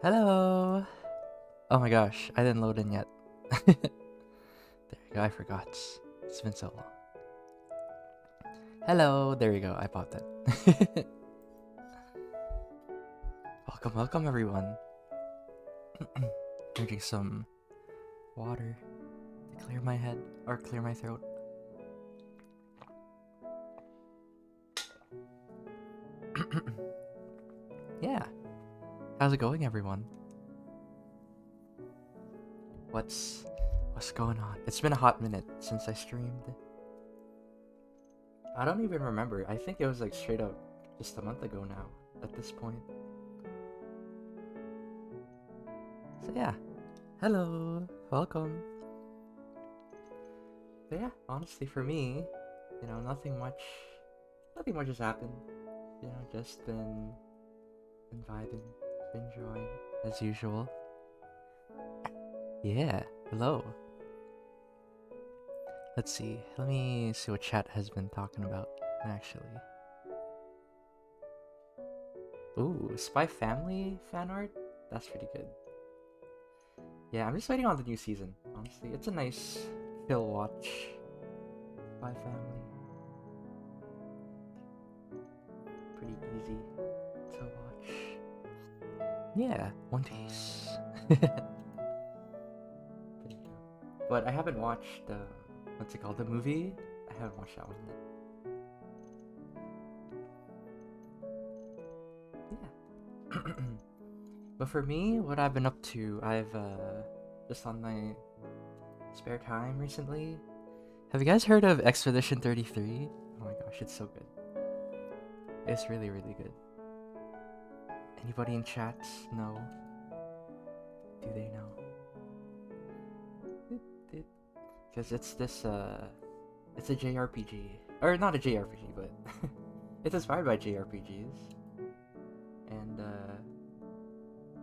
Hello! Oh my gosh, I didn't load in yet. There you go, I forgot. It's been so long. Hello! There you go, I popped it. Welcome everyone. Drinking some water to clear my head, or clear my throat. Yeah. How's it going, everyone? What's going on? It's been a hot minute since I streamed. I don't even remember. I think it was like straight up just a month ago now at this point. So yeah. Hello. Welcome. But yeah, honestly for me, nothing much has happened. Just been vibing, enjoying as usual. Yeah, hello. Let's see. Let me see what chat has been talking about, actually. Ooh, Spy Family fan art? That's pretty good. Yeah, I'm just waiting on the new season, honestly. It's a nice, chill watch. Spy Family. Pretty easy to watch. Yeah, One Piece. But I haven't watched, what's it called, the movie? I haven't watched that one yet. Yeah. But for me, what I've been up to, I've, just on my spare time recently. Have you guys heard of Expedition 33? Oh my gosh, it's so good. It's really, really good. Anybody in chat know? Do they know? Because it's this, it's a JRPG. Or not a JRPG, but it's inspired by JRPGs. And,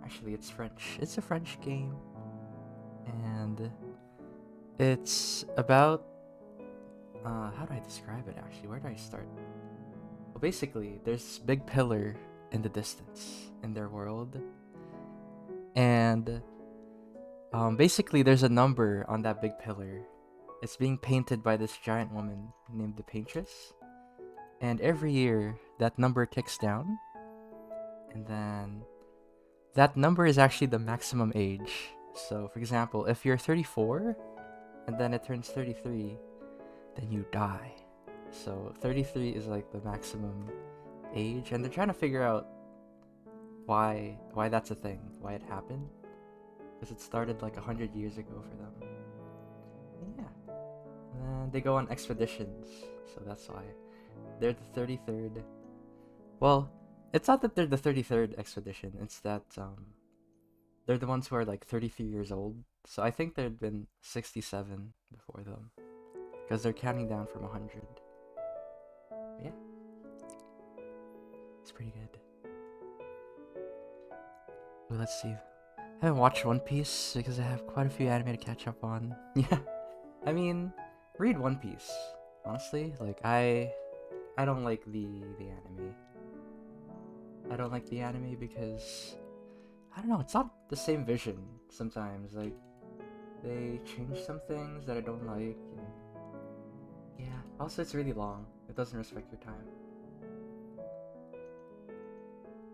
actually it's French. It's a French game. And it's about, how do I describe it actually? Where do I start? Well, basically, there's this big pillar in the distance in their world. And, basically there's a number on that big pillar. It's being painted by this giant woman named the Paintress. And every year, that number ticks down. And then, that number is actually the maximum age. So, for example, if you're 34, and then it turns 33, then you die. So, 33 is like the maximum age. And they're trying to figure out why that's a thing, why it happened. Because it started like 100 years ago for them. Yeah. And they go on expeditions, so that's why. They're the 33rd. Well, it's not that they're the 33rd expedition, it's that they're the ones who are like 33 years old. So I think there'd been 67 before them. Because they're counting down from 100. But yeah. It's pretty good. Well, let's see. I haven't watched One Piece because I have quite a few anime to catch up on. Yeah. I mean, read One Piece. Honestly, like I don't like the anime. I don't like the anime because I don't know, it's not the same vision sometimes. Like they change some things that I don't like, and yeah. Also, it's really long. It doesn't respect your time.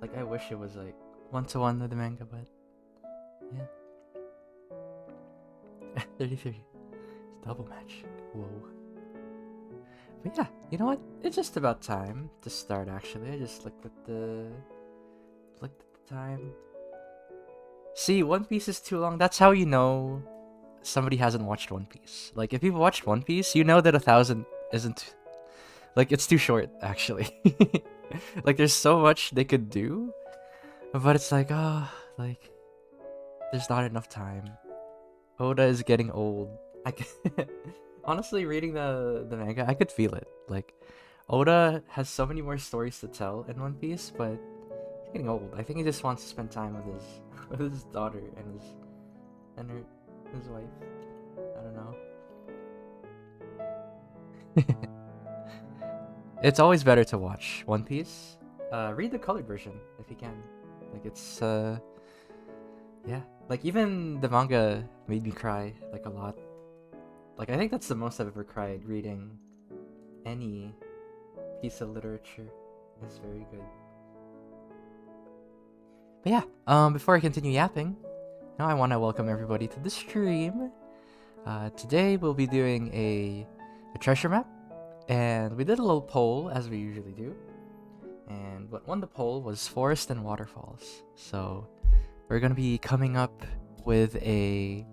Like I wish it was like 1-to-1 with the manga, but yeah. 33. It's double match. Whoa. But yeah, you know what? It's just about time to start actually. I just looked at the time. See, One Piece is too long. That's how you know somebody hasn't watched One Piece. Like if you've watched One Piece, you know that 1,000 isn't like it's too short actually. Like there's so much they could do, but it's like like there's not enough time. Oda is getting old. Honestly, reading the manga, I could feel it. Like, Oda has so many more stories to tell in One Piece, but he's getting old. I think he just wants to spend time with his with his daughter and his wife. I don't know. It's always better to watch One Piece. Read the colored version if you can. Like Yeah, like even the manga made me cry like a lot. Like I think that's the most I've ever cried reading any piece of literature. It's very good. But yeah, before I continue yapping, now I want to welcome everybody to the stream. Today we'll be doing a treasure map, and we did a little poll as we usually do. And what won the poll was forest and waterfalls. So we're gonna be coming up with a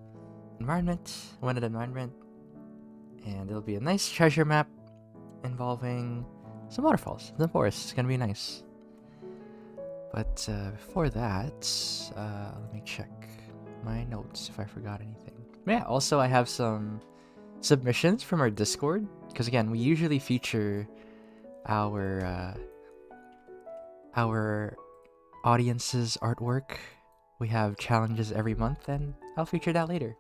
environment, an environment, and it'll be a nice treasure map involving some waterfalls, some forests. It's gonna be nice. But before that, let me check my notes if I forgot anything. Yeah, also I have some submissions from our Discord, because again, we usually feature our audience's artwork. We have challenges every month, and I'll feature that later.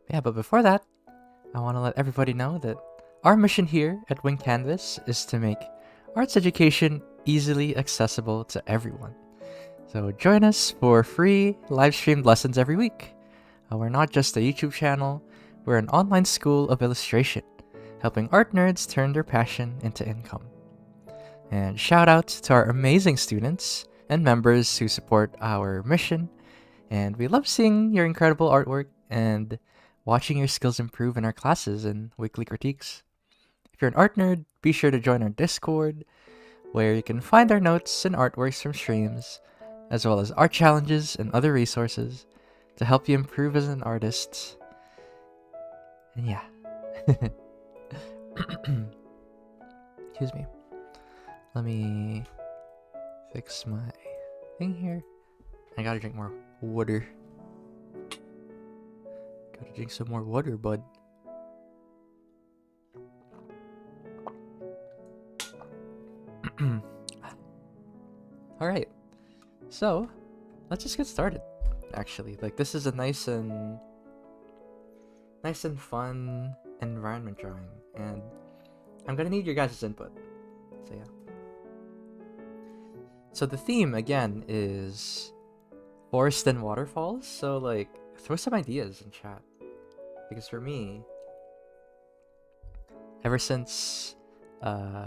Yeah, but before that, I want to let everybody know that our mission here at Wing Canvas is to make arts education easily accessible to everyone. So join us for free live-streamed lessons every week. We're not just a YouTube channel, we're an online school of illustration, helping art nerds turn their passion into income. And shout out to our amazing students and members who support our mission, and we love seeing your incredible artwork and watching your skills improve in our classes and weekly critiques. If you're an art nerd, be sure to join our Discord, where you can find our notes and artworks from streams, as well as art challenges and other resources to help you improve as an artist. And yeah. Excuse me. Let me fix my thing here. I gotta drink more water. Gotta drink some more water, bud. Alright. So, let's just get started. Actually, like this is a nice and fun environment drawing, and I'm gonna need your guys' input. So yeah. So the theme again is forest and waterfalls. So like, throw some ideas in chat, because for me, ever since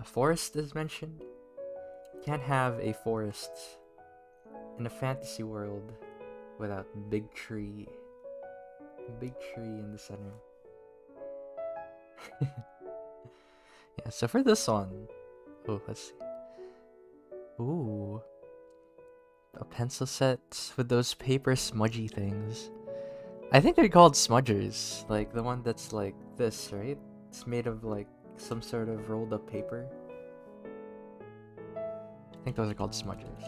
forest is mentioned, you can't have a forest in a fantasy world without big tree in the center. Yeah, so for this one, let's see. Ooh, a pencil set with those paper smudgy things. I think they're called smudgers, like the one that's like this, right? It's made of like some sort of rolled up paper. I think those are called smudgers.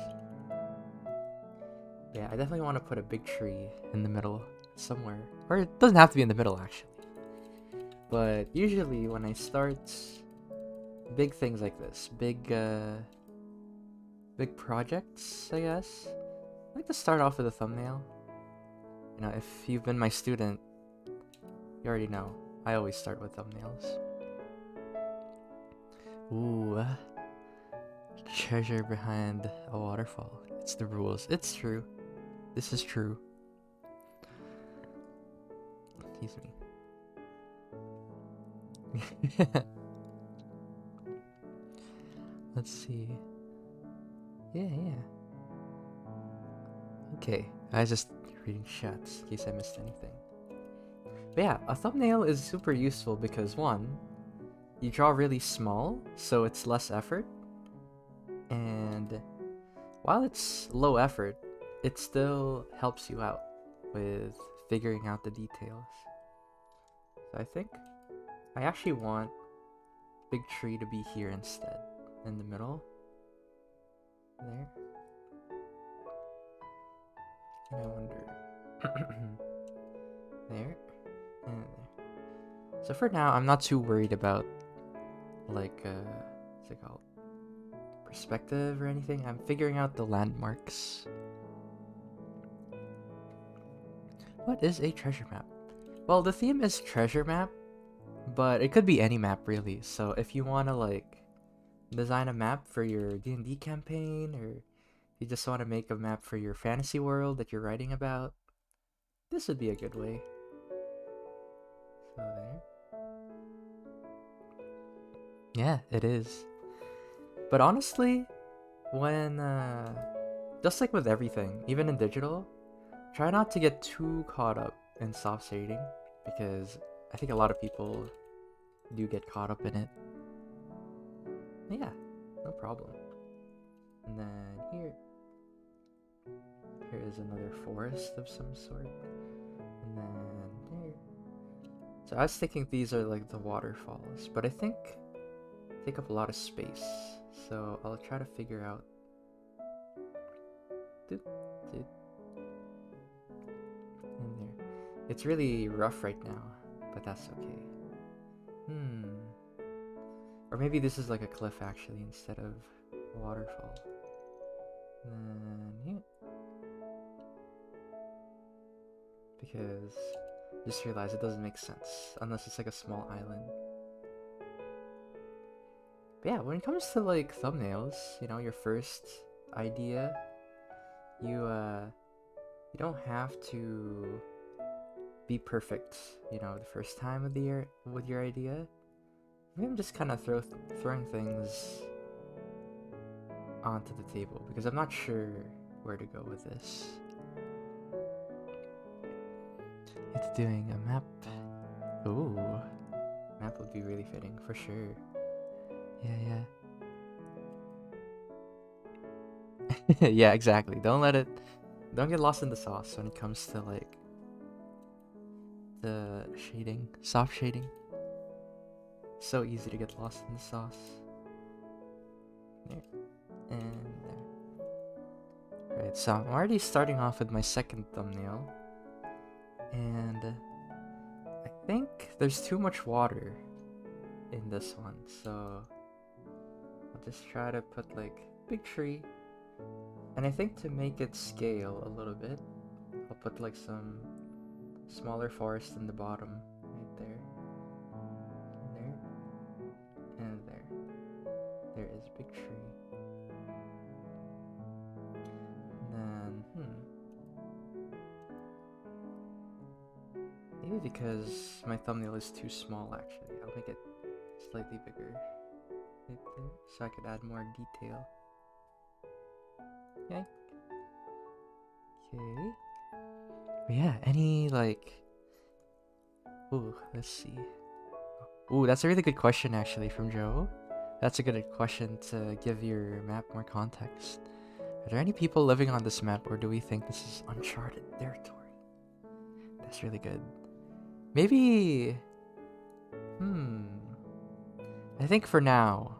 Yeah, I definitely want to put a big tree in the middle somewhere. Or it doesn't have to be in the middle, actually. But usually when I start big things like this, big projects, I guess, I like to start off with a thumbnail. You know, if you've been my student, you already know. I always start with thumbnails. Ooh, treasure behind a waterfall. It's the rules. It's true. This is true. Excuse me. Let's see. Yeah. Okay, I was just reading chats in case I missed anything. But yeah, a thumbnail is super useful because one, you draw really small, so it's less effort. And while it's low effort, it still helps you out with figuring out the details. So I think I actually want big tree to be here instead, in the middle. There. And I wonder... there. And there. So for now, I'm not too worried about, like, what's it called? Perspective or anything. I'm figuring out the landmarks. What is a treasure map? Well, the theme is treasure map, but it could be any map really. So if you want to like design a map for your D&D campaign, or you just want to make a map for your fantasy world that you're writing about, this would be a good way. So there. Yeah, it is. But honestly, when just like with everything, even in digital, try not to get too caught up in soft shading, because I think a lot of people do get caught up in it. Yeah, no problem. And then here is another forest of some sort. And then there. So I was thinking these are like the waterfalls, but I think take up a lot of space. So I'll try to figure out. In there. It's really rough right now, but that's okay. Or maybe this is like a cliff actually instead of a waterfall. Then yeah. Because just realize it doesn't make sense unless it's like a small island. But yeah, when it comes to like thumbnails, you know, your first idea, you don't have to be perfect, you know, the first time with your idea. Maybe I'm just kind of throwing things onto the table because I'm not sure where to go with this. It's doing a map. Ooh, map would be really fitting for sure. Yeah. Yeah, exactly. Don't get lost in the sauce when it comes to like the shading, soft shading. So easy to get lost in the sauce. There and there. Right, so I'm already starting off with my second thumbnail, and I think there's too much water in this one, so I'll just try to put like big tree. And I think to make it scale a little bit, I'll put like some smaller forest in the bottom, right there. And there. There is a big tree. And then, maybe because my thumbnail is too small actually, I'll make it slightly bigger. Right there, so I could add more detail. Okay. But yeah, any like... Ooh, let's see. Ooh, that's a really good question actually from Joe. That's a good question to give your map more context. Are there any people living on this map, or do we think this is uncharted territory? That's really good. Maybe... I think for now,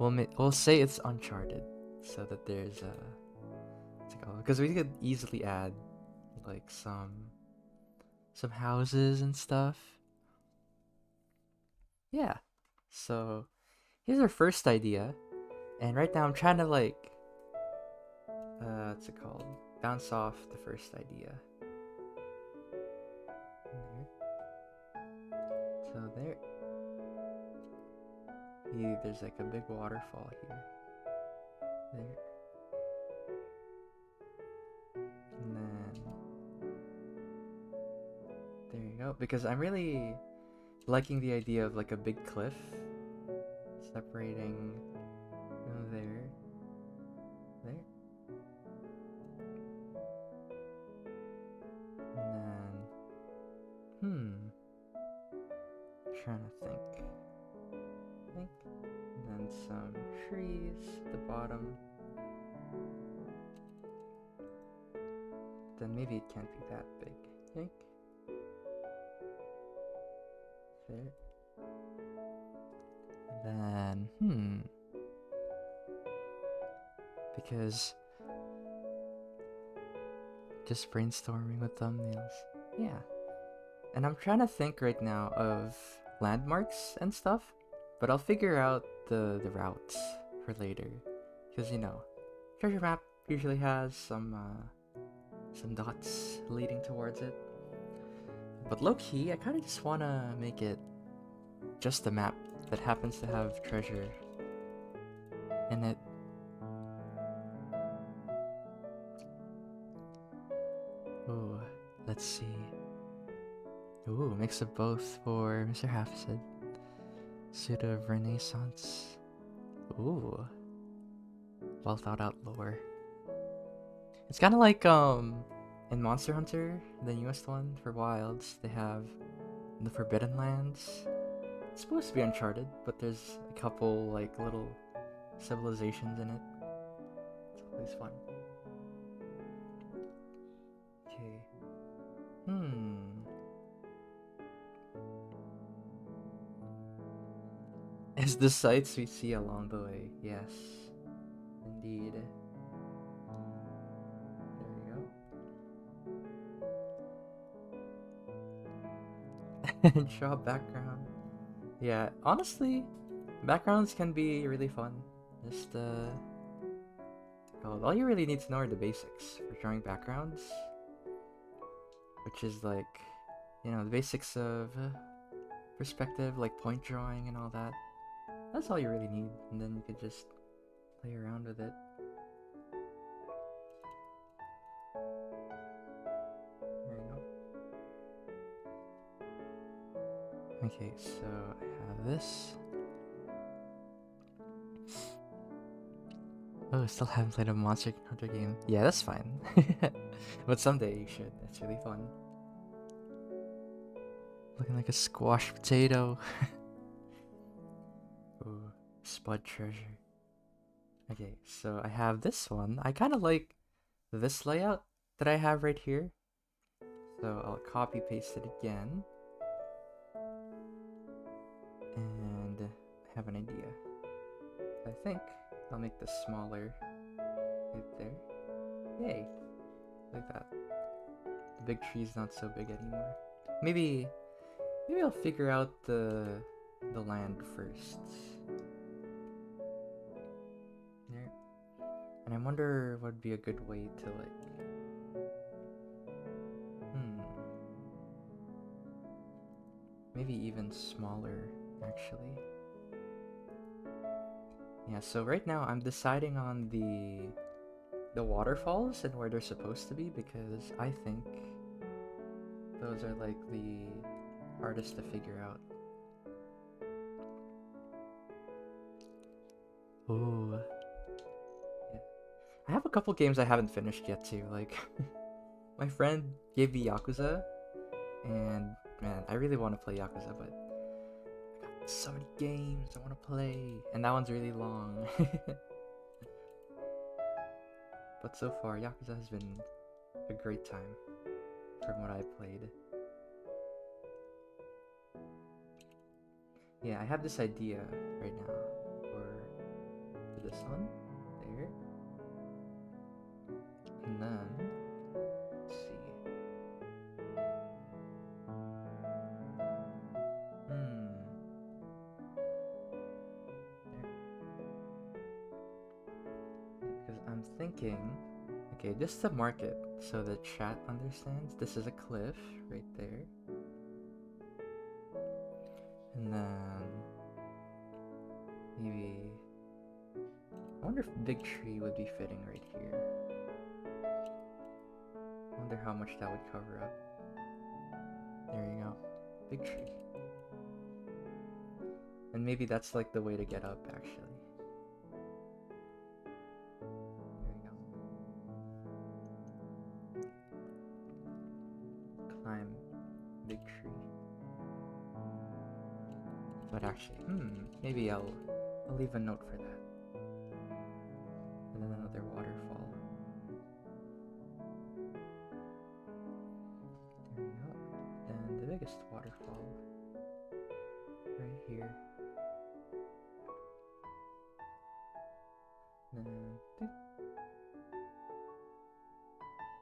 we'll say it's uncharted, so that there's a... Because we could easily add like some houses and stuff. Yeah. So here's our first idea, and right now I'm trying to like what's it called? Bounce off the first idea. There. So there. There's like a big waterfall here. There. And then there you go. Because I'm really liking the idea of like a big cliff separating there. And then trying to think. And then some trees at the bottom. Then maybe it can't be that big. Think. There. And then, because just brainstorming with thumbnails. Yeah. And I'm trying to think right now of landmarks and stuff, but I'll figure out the routes for later. Because, you know, treasure map usually has some dots leading towards it. But low-key, I kind of just want to make it just a map that happens to have treasure in it. let's see. Ooh, mix of both for Mr. Halfsaid. Suit of Renaissance. Ooh. Well thought out lore. It's kind of like in Monster Hunter, the newest one for Wilds, they have the Forbidden Lands. It's supposed to be Uncharted, but there's a couple like little civilizations in it. It's always fun. Okay. Is the sights we see along the way? Yes. Indeed. There we go. Draw background. Yeah, honestly, backgrounds can be really fun. Just all you really need to know are the basics for drawing backgrounds, which is like, you know, the basics of perspective, like point drawing and all that. That's all you really need, and then you could just play around with it. There you go. Okay, so I have this. Oh, I still haven't played a Monster Hunter game. Yeah, that's fine. But someday you should. It's really fun. Looking like a squashed potato. Ooh, Spud Treasure. Okay, so I have this one. I kind of like this layout that I have right here. So I'll copy paste it again. And I have an idea. I think I'll make this smaller right there. Yay! Like that. The big tree's not so big anymore. Maybe I'll figure out the land first. There. And I wonder what would be a good way to like maybe even smaller actually. Yeah, so right now I'm deciding on the waterfalls and where they're supposed to be, because I think those are like the hardest to figure out. Ooh. Yeah. I have a couple games I haven't finished yet too, like my friend gave me Yakuza, and man, I really want to play Yakuza, but I got so many games I want to play, and that one's really long. But so far, Yakuza has been a great time from what I've played. Yeah, I have this idea right now for this one, there, and then, let's see. Because I'm thinking, okay, just to mark it so the chat understands, this is a cliff right there. And then maybe, I wonder if big tree would be fitting right here. I wonder how much that would cover up. There you go, big tree. And maybe that's like the way to get up actually. There you go. Climb big tree. But actually, maybe I'll leave a note for that. And then another waterfall. There we go. And the biggest waterfall right here. And then,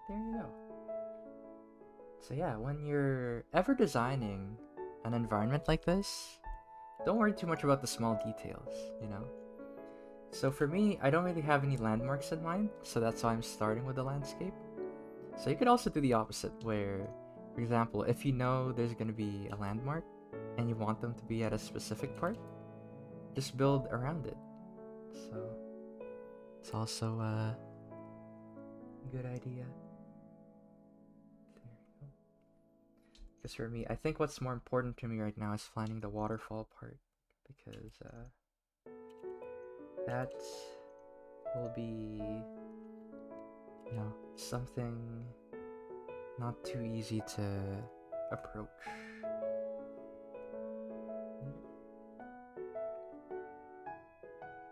there you go. So yeah, when you're ever designing an environment like this, don't worry too much about the small details, you know? So for me, I don't really have any landmarks in mind, so that's why I'm starting with the landscape. So you could also do the opposite, where, for example, if you know there's going to be a landmark, and you want them to be at a specific part, just build around it. So it's also a good idea. There you go. Because for me, I think what's more important to me right now is finding the waterfall part. Because that will be, something not too easy to approach.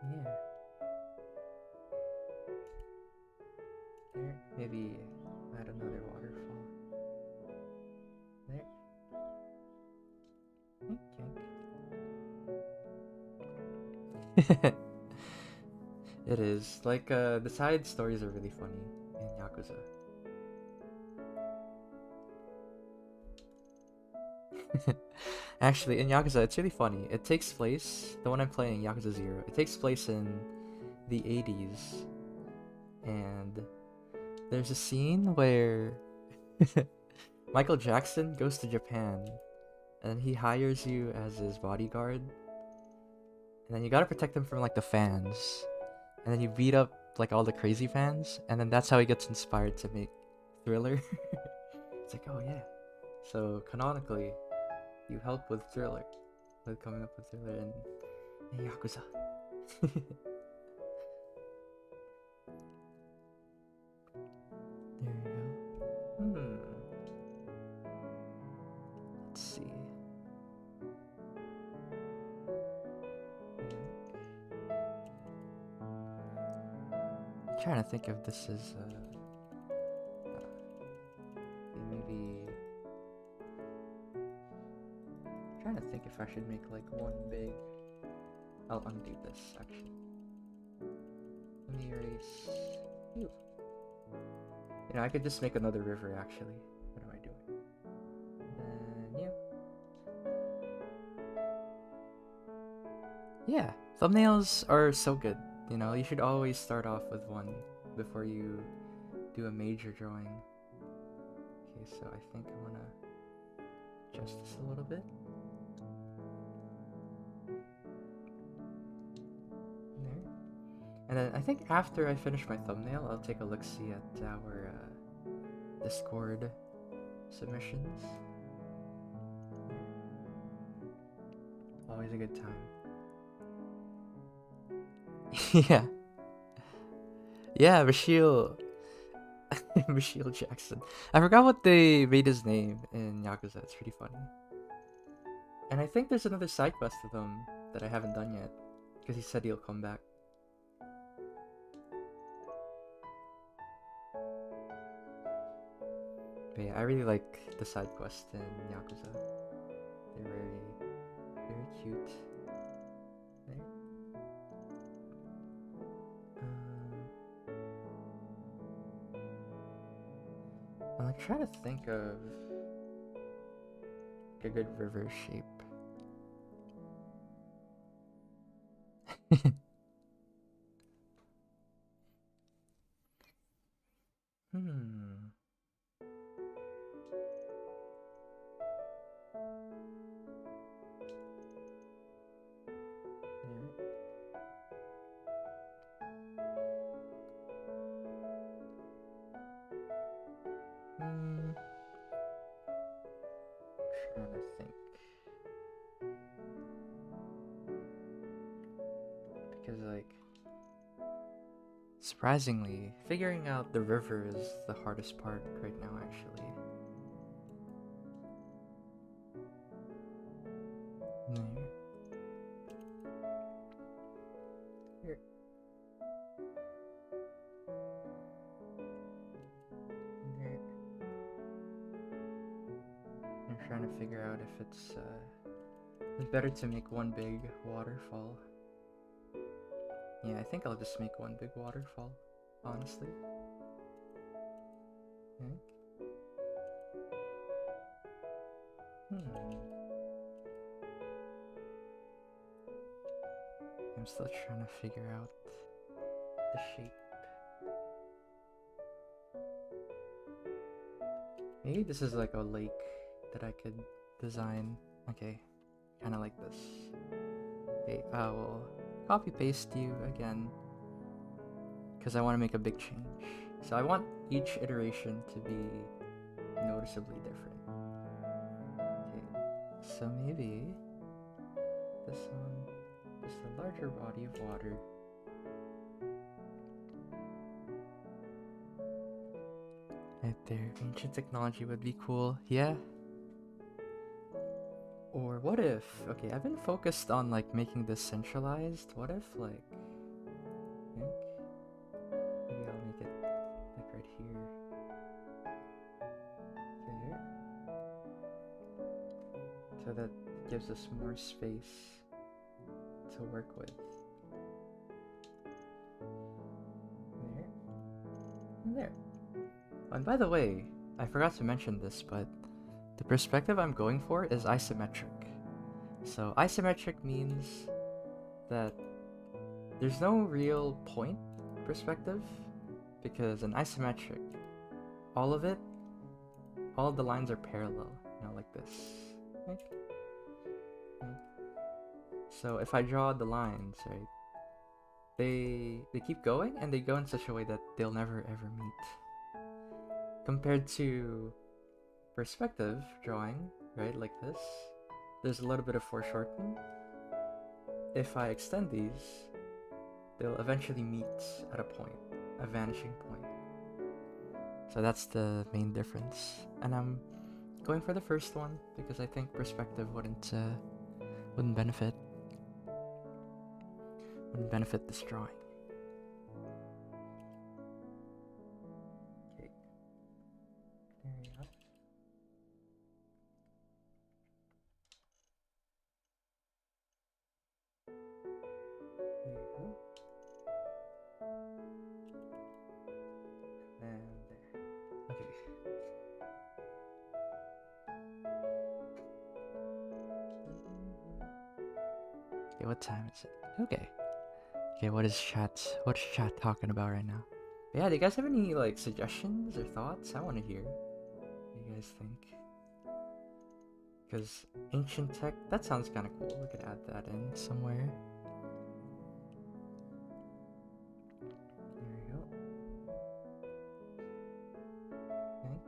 Yeah. There, maybe add another waterfall. There. Okay. It is. Like, the side stories are really funny in Yakuza. Actually, in Yakuza, it's really funny. It takes place, the one I'm playing, Yakuza 0, it takes place in the 80s. And there's a scene where Michael Jackson goes to Japan and he hires you as his bodyguard. And then you gotta protect him from, like, the fans. And then you beat up, like, all the crazy fans. And then that's how he gets inspired to make Thriller. It's like, oh yeah. So, canonically, you help with Thriller. With coming up with Thriller in Yakuza. There you go. Let's see. I'm trying to think if this is maybe. I'm trying to think if I should make like one big. I'll undo this actually. Let me erase. Ooh. I could just make another river actually. What am I doing? And yeah, thumbnails are so good. You should always start off with one before you do a major drawing. Okay, so I think I want to adjust this a little bit. There. And then I think after I finish my thumbnail, I'll take a look-see at our Discord submissions. Always a good time. Yeah. Yeah, Bashil. Bashil Jackson. I forgot what they made his name in Yakuza. It's pretty funny. And I think there's another side quest with him that I haven't done yet. Because he said he'll come back. But yeah, I really like the side quest in Yakuza. They're very cute. There. I'm like trying to think of a good river shape. Trying to think. Because, like, surprisingly, figuring out the river is the hardest part right now, actually. Here. There. I'm trying to figure out if it's better to make one big waterfall. Yeah, I think I'll just make one big waterfall, honestly. Okay. I'm still trying to figure out the shape. Maybe this is like a lake that I could design. Okay, kind of like this. Okay, I will copy paste you again because I want to make a big change. So I want each iteration to be noticeably different. So maybe this one, just a larger body of water. Right there. Ancient technology would be cool. Yeah. Or what if, okay, I've been focused on like making this centralized. What if like, I think maybe I'll make it like right here. There. So that gives us more space to work with. There. And there. And by the way, I forgot to mention this, but the perspective I'm going for is isometric. So isometric means that there's no real point perspective, because in isometric, all of the lines are parallel, like this. Right? So if I draw the lines, right, they keep going and they go in such a way that they'll never ever meet. Compared to perspective drawing, right, like this, there's a little bit of foreshortening. If I extend these, they'll eventually meet at a point, a vanishing point. So that's the main difference. And I'm going for the first one because I think perspective wouldn't benefit this drawing. Okay. There we go. There you go. And there. Okay. Okay, what time is it? Okay. Okay, what is chat talking about right now? But yeah, do you guys have any like suggestions or thoughts? I want to hear what you guys think. Because ancient tech, that sounds kind of cool. We could add that in somewhere. There we go. Okay.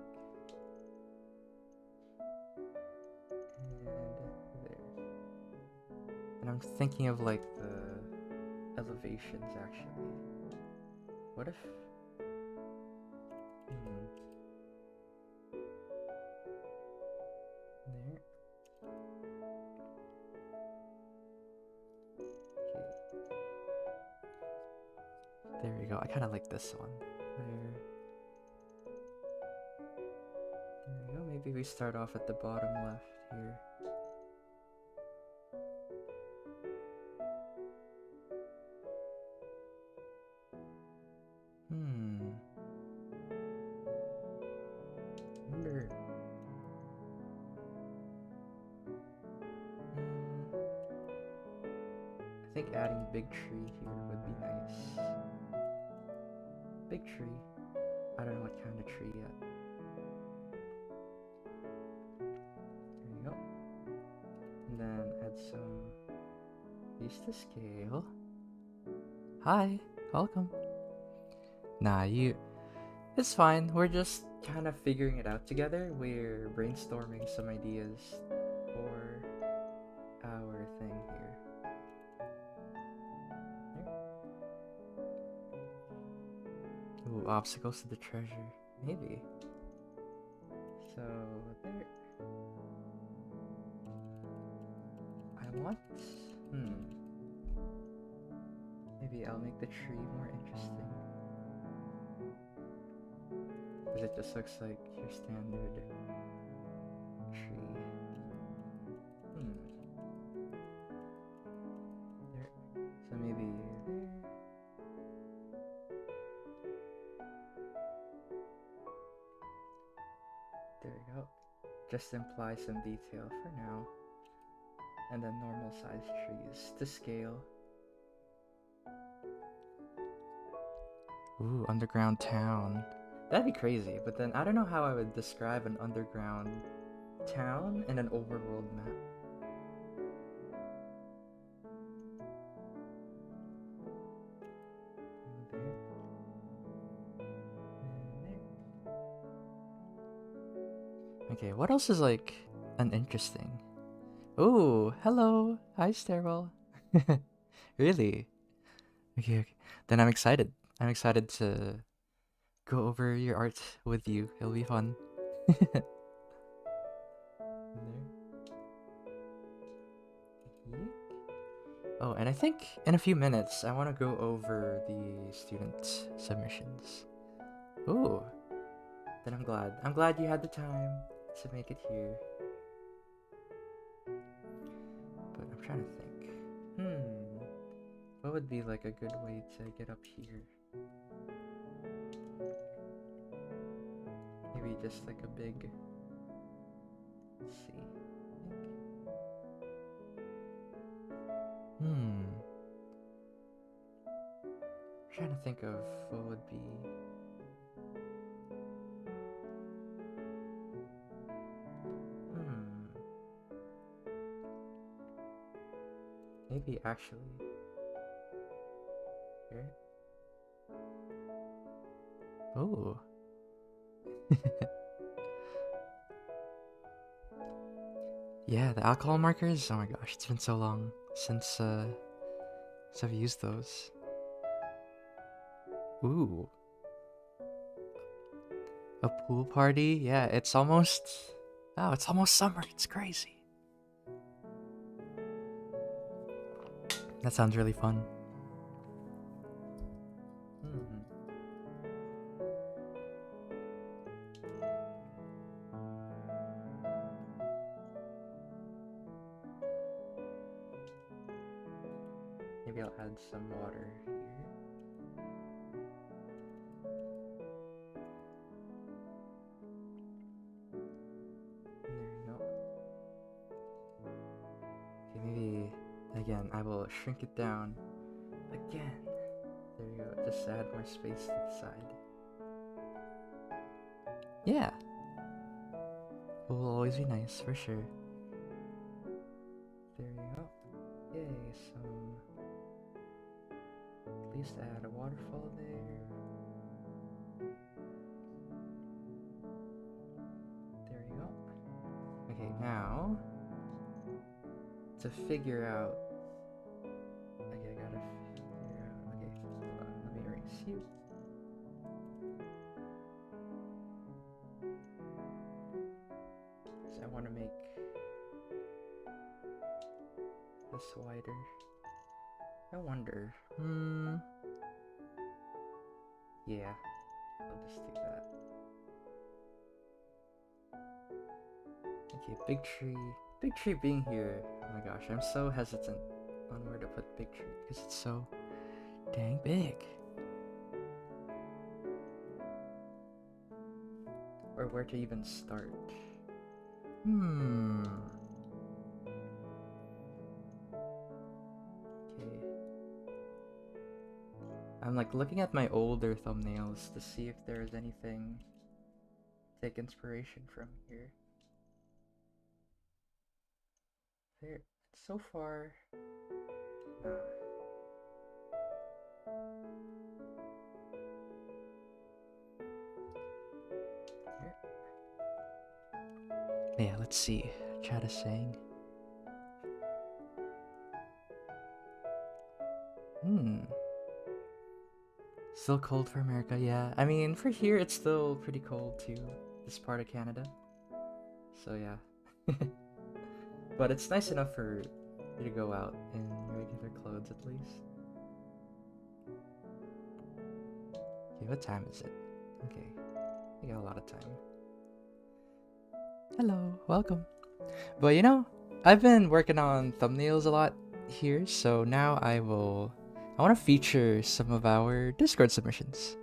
And there. And I'm thinking of like the elevations actually. What if? There. Okay. There we go. I kind of like this one. There. There we go. Maybe we start off at the bottom left here. Wonder. I think adding big tree here would be nice. Big tree. I don't know what kind of tree yet. There you go. And then add some these to scale. Hi, welcome. Nah, it's fine. We're just kind of figuring it out together. We're brainstorming some ideas for our thing here. Ooh, obstacles to the treasure. Maybe. So, there. I want... Maybe I'll make the tree more interesting. Because it just looks like your standard tree. There. So maybe there. There we go. Just imply some detail for now. And then normal sized trees to scale. Ooh, underground town. That'd be crazy, but then I don't know how I would describe an underground town in an overworld map. There. And there. Okay, what else is like uninteresting? Oh, hello. Hi, Stairwell. Really? Okay, okay. Then I'm excited. I'm excited to go over your art with you. It'll be fun. There. Yeek. Oh, and I think in a few minutes I want to go over the student submissions. Ooh, then I'm glad. I'm glad you had the time to make it here. But I'm trying to think. What would be like a good way to get up here? Maybe just like a big. Let's see. I'm trying to think of what would be. Maybe actually. Here. Oh. Yeah, the alcohol markers. Oh my gosh, it's been so long since I've used those. Ooh. A pool party? Yeah, it's almost summer. It's crazy. That sounds really fun. Maybe I'll add some water here. There you go. Okay, maybe again I will shrink it down again. There you go. Just add more space to the side. Yeah. It will always be nice for sure. There you go. Yay, some. At least add a waterfall there. There you go. Okay, now to figure out. Okay, I gotta figure out. Okay, hold on. Let me erase you. So I want to make this wider. I wonder. Yeah, I'll just do that. Okay, big tree. Big tree being here. Oh my gosh, I'm so hesitant on where to put big tree because it's so dang big. Or where to even start. Okay. I'm like looking at my older thumbnails to see if there's anything to take inspiration from here. There, so far, nah. Here. Yeah, let's see. Chat is saying. Still cold for America, yeah. I mean, for here, it's still pretty cold too. This part of Canada. So yeah. But it's nice enough for you to go out in regular clothes at least. Okay, what time is it? Okay, we got a lot of time. Hello, welcome. But you know, I've been working on thumbnails a lot here, so now I want to feature some of our Discord submissions.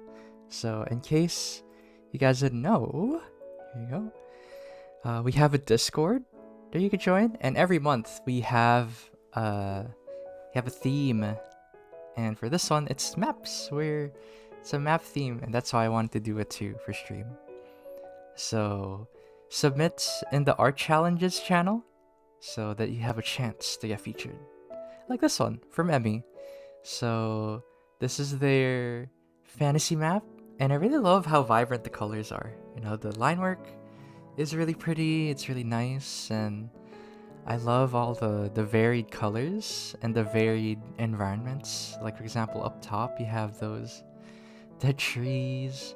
So in case you guys didn't know, here you go. We have a Discord that you can join, and every month we have a theme, and for this one it's maps. It's a map theme, and that's why I wanted to do it too for stream. So submit in the art challenges channel so that you have a chance to get featured, like this one from Emmy. So this is their fantasy map, and I really love how vibrant the colors are. You know, the line work is really pretty, it's really nice, and I love all the varied colors and the varied environments. Like for example, up top you have the trees,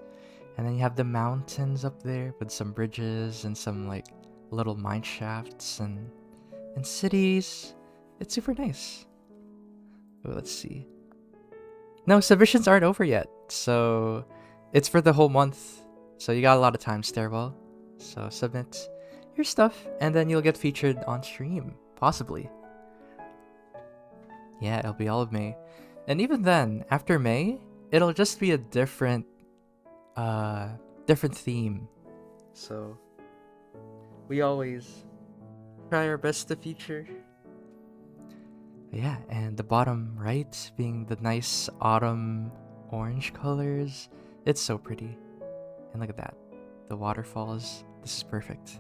and then you have the mountains up there with some bridges and some like little mine shafts and cities. It's super nice. Oh, let's see. No, submissions aren't over yet, so it's for the whole month. So you got a lot of time, Stairwell. So submit your stuff, and then you'll get featured on stream, possibly. Yeah, it'll be all of May. And even then, after May, it'll just be a different theme. So we always try our best to feature. Yeah, and the bottom right being the nice autumn orange colors. It's so pretty. And look at that. The waterfalls. This is perfect.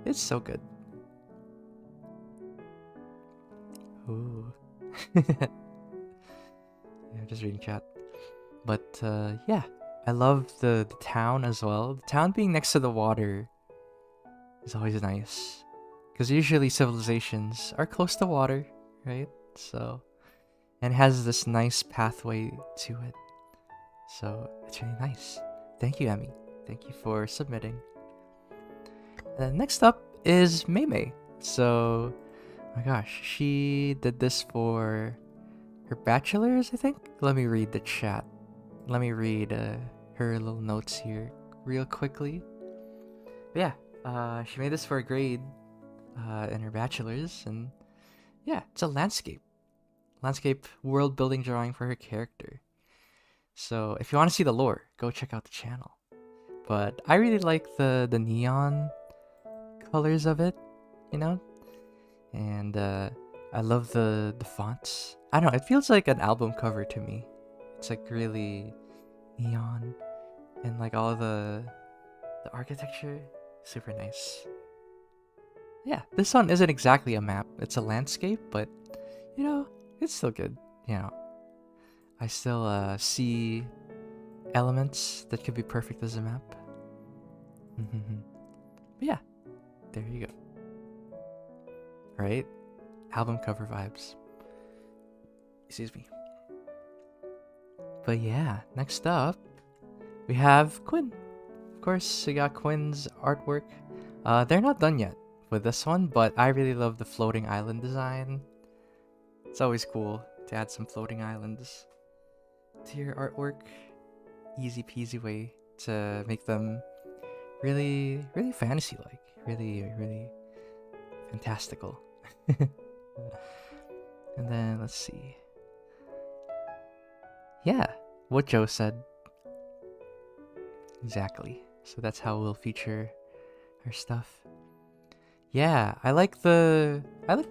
It's so good. Ooh. Yeah, just reading chat. But yeah, I love the town as well. The town being next to the water is always nice. Because usually civilizations are close to water, right? So, and it has this nice pathway to it. So, it's really nice. Thank you, Emmy. Thank you for submitting. And next up is Maymay. So, oh my gosh, she did this for her bachelor's, I think? Let me read the chat. Let me read her little notes here real quickly. But yeah, she made this for a grade in her bachelor's, and yeah, it's a landscape world building drawing for her character. So if you want to see the lore, go check out the channel. But I really like the neon colors of it, you know? And I love the fonts. I don't know, it feels like an album cover to me. It's like really neon, and like all the architecture, super nice. Yeah, this one isn't exactly a map. It's a landscape, but you know, it's still good. You know, I still see elements that could be perfect as a map. But yeah, there you go. Right? Album cover vibes. Excuse me. But yeah, next up, we have Quinn. Of course, we got Quinn's artwork. They're not done yet with this one, but I really love the floating island design. It's always cool to add some floating islands to your artwork. Easy peasy way to make them really, really fantasy-like. Really, really fantastical. And then, let's see. Yeah, what Joe said. Exactly. So that's how we'll feature our stuff. Yeah, I like the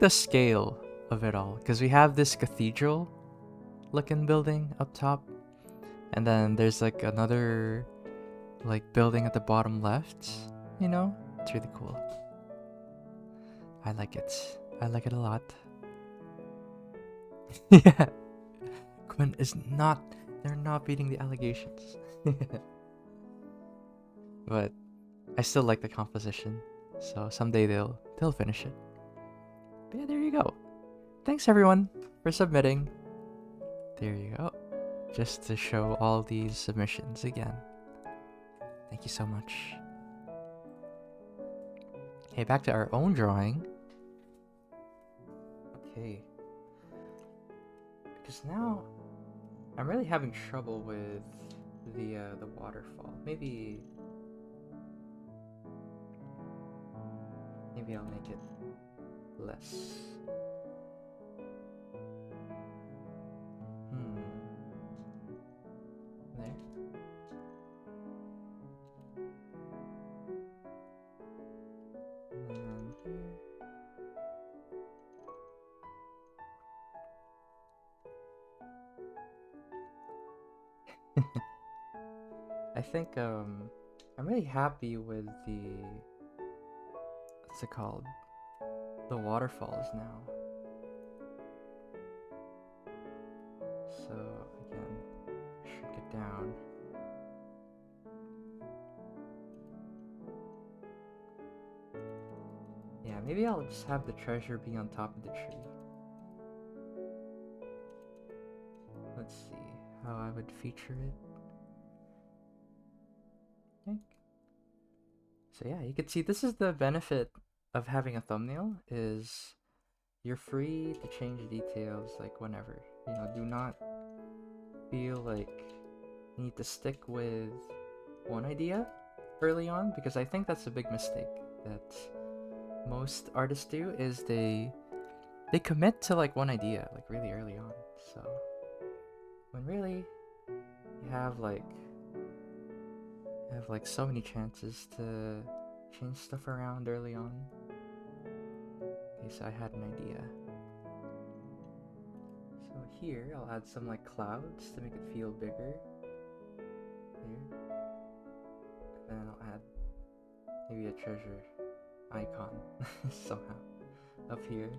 scale of it all, because we have this cathedral looking building up top, and then there's like another like building at the bottom left, you know? It's really cool. I like it. I like it a lot. Yeah. Quinn is not, they're not beating the allegations. But I still like the composition, so someday they'll finish it. But yeah, there you go. Thanks everyone for submitting. There you go. Just to show all these submissions again. Thank you so much. Okay, back to our own drawing. Okay. Because now I'm really having trouble with the waterfall. Maybe I'll make it less. There. And then here. I think I'm really happy with what's it called? The waterfalls now. So again, shrink it down. Yeah, maybe I'll just have the treasure be on top of the tree. Let's see how I would feature it. Okay. So yeah, you can see this is the benefit of having a thumbnail is you're free to change details like whenever. You know, do not feel like you need to stick with one idea early on, because I think that's a big mistake that most artists do is they commit to like one idea like really early on. So when really you have like so many chances to change stuff around early on. Okay, so I had an idea. So here I'll add some like clouds to make it feel bigger. Here. And then I'll add maybe a treasure icon somehow up here.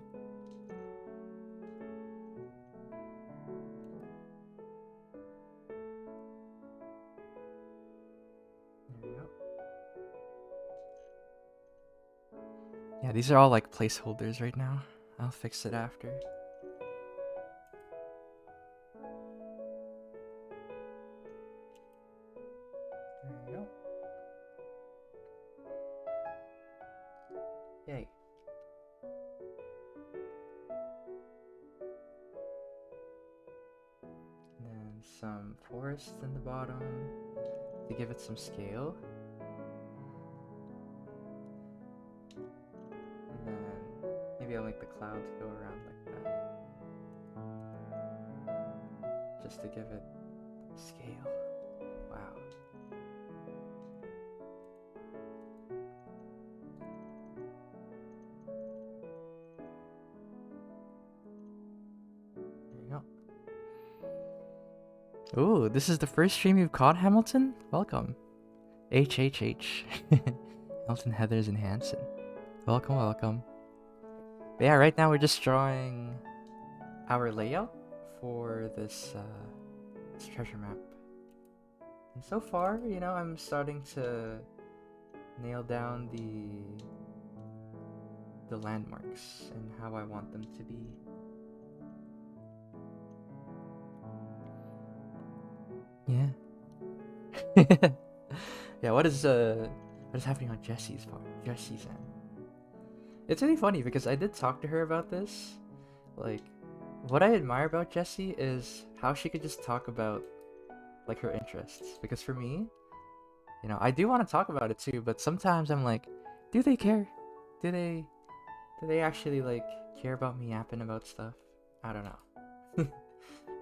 There we go. Yeah, these are all like placeholders right now. I'll fix it after. There you go. Yay. And then some forest in the bottom to give it some scale. And then maybe I'll make the clouds go around like that. Just to give it scale. Wow. Ooh, this is the first stream you've caught, Hamilton? Welcome. HHH. Hamilton, Heathers, and Hanson. Welcome, welcome. But yeah, right now we're just drawing our layout for this treasure map. And so far, you know, I'm starting to nail down the landmarks and how I want them to be. Yeah. Yeah, what is happening on Jesse's part? Jesse's end. It's really funny because I did talk to her about this. Like, what I admire about Jessie is how she could just talk about like her interests. Because for me, you know, I do want to talk about it too, but sometimes I'm like, do they care? Do they actually like care about me yapping about stuff? I don't know.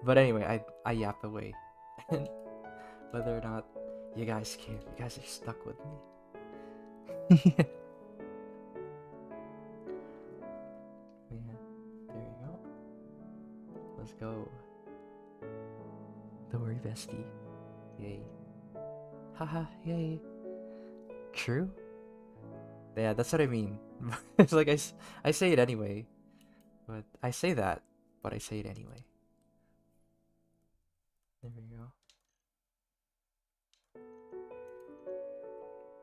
But anyway, I yap away. Whether or not you guys care, you guys are stuck with me. Yeah. Yeah, there you go. Let's go. Don't worry, bestie. Yay. Haha, yay. True? Yeah, that's what I mean. It's like I say it anyway. But I say that, but I say it anyway. There we go.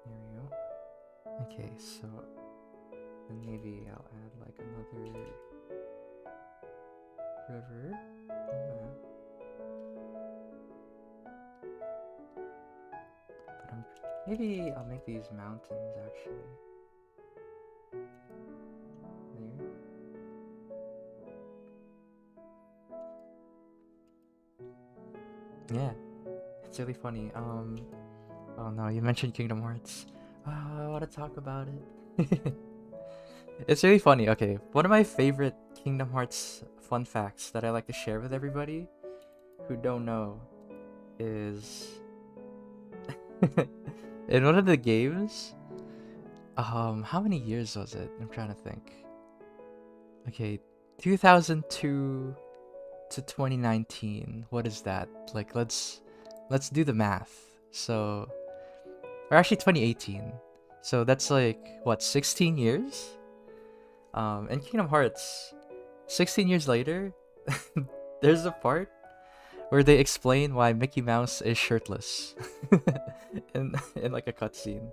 There we go. Okay, so then maybe I'll add like another river. But maybe I'll make these mountains actually. There. Yeah, it's really funny. Oh no, you mentioned Kingdom Hearts. I want to talk about it. It's really funny. Okay, one of my favorite Kingdom Hearts fun facts that I like to share with everybody who don't know is in one of the games. How many years was it? I'm trying to think. Okay, 2002 to 2019. What is that? Like, let's do the math. So, or actually 2018. So that's like what, 16 years? In Kingdom Hearts, 16 years later, there's a part where they explain why Mickey Mouse is shirtless in like a cutscene.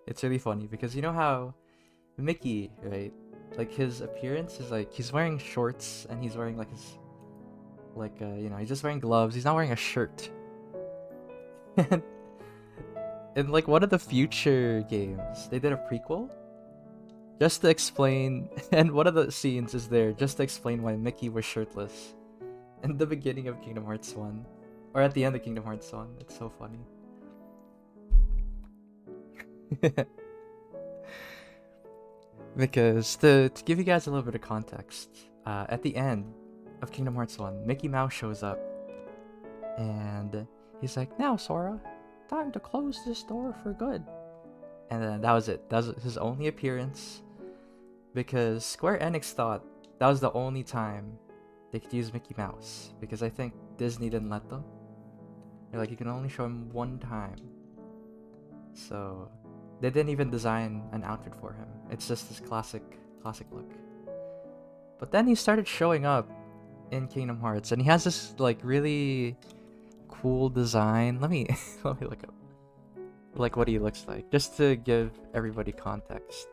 It's really funny because you know how Mickey, right? Like his appearance is like he's wearing shorts and he's wearing like his he's just wearing gloves. He's not wearing a shirt. and in like one of the future games, they did a prequel just to explain, and one of the scenes is there just to explain why Mickey was shirtless in the beginning of Kingdom Hearts 1, or at the end of Kingdom Hearts 1. It's so funny. Because to give you guys a little bit of context, at the end of Kingdom Hearts 1, Mickey Mouse shows up and he's like, "Now, Sora, time to close this door for good." And then that was it. That was his only appearance, because Square Enix thought that was the only time they could use Mickey Mouse, because I think Disney didn't let them. They're like, you can only show him one time. So they didn't even design an outfit for him. It's just this classic look. But then he started showing up in Kingdom Hearts, and he has this like really cool design. Let me let me look up like what he looks like, just to give everybody context.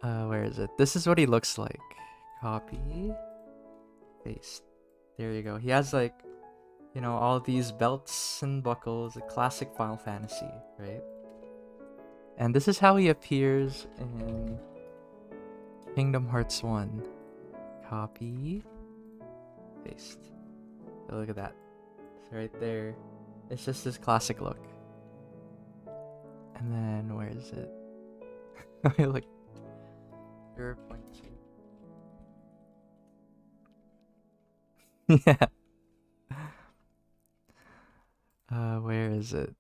Where is it? This is what he looks like. Copy, paste. There you go. He has like, all these belts and buckles, a classic Final Fantasy, right? And this is how he appears in Kingdom Hearts 1. Copy, paste. So look at that. It's right there. It's just this classic look. And then where is it? Look. 0.2. Yeah. Where is it?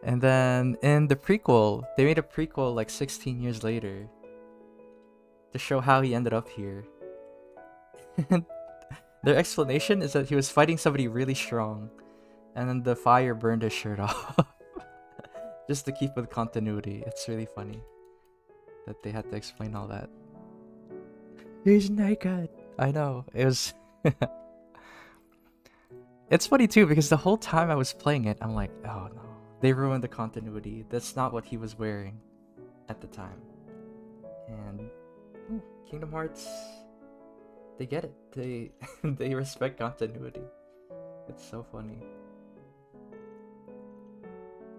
And then in the prequel, they made a prequel like 16 years later to show how he ended up here. Their explanation is that he was fighting somebody really strong, and then the fire burned his shirt off. Just to keep with continuity. It's really funny that they had to explain all that. He's naked. I know. It was... It's funny too, because the whole time I was playing it, I'm like, oh no. They ruined the continuity. That's not what he was wearing at the time. And... Kingdom Hearts... They get it. They respect continuity. It's so funny.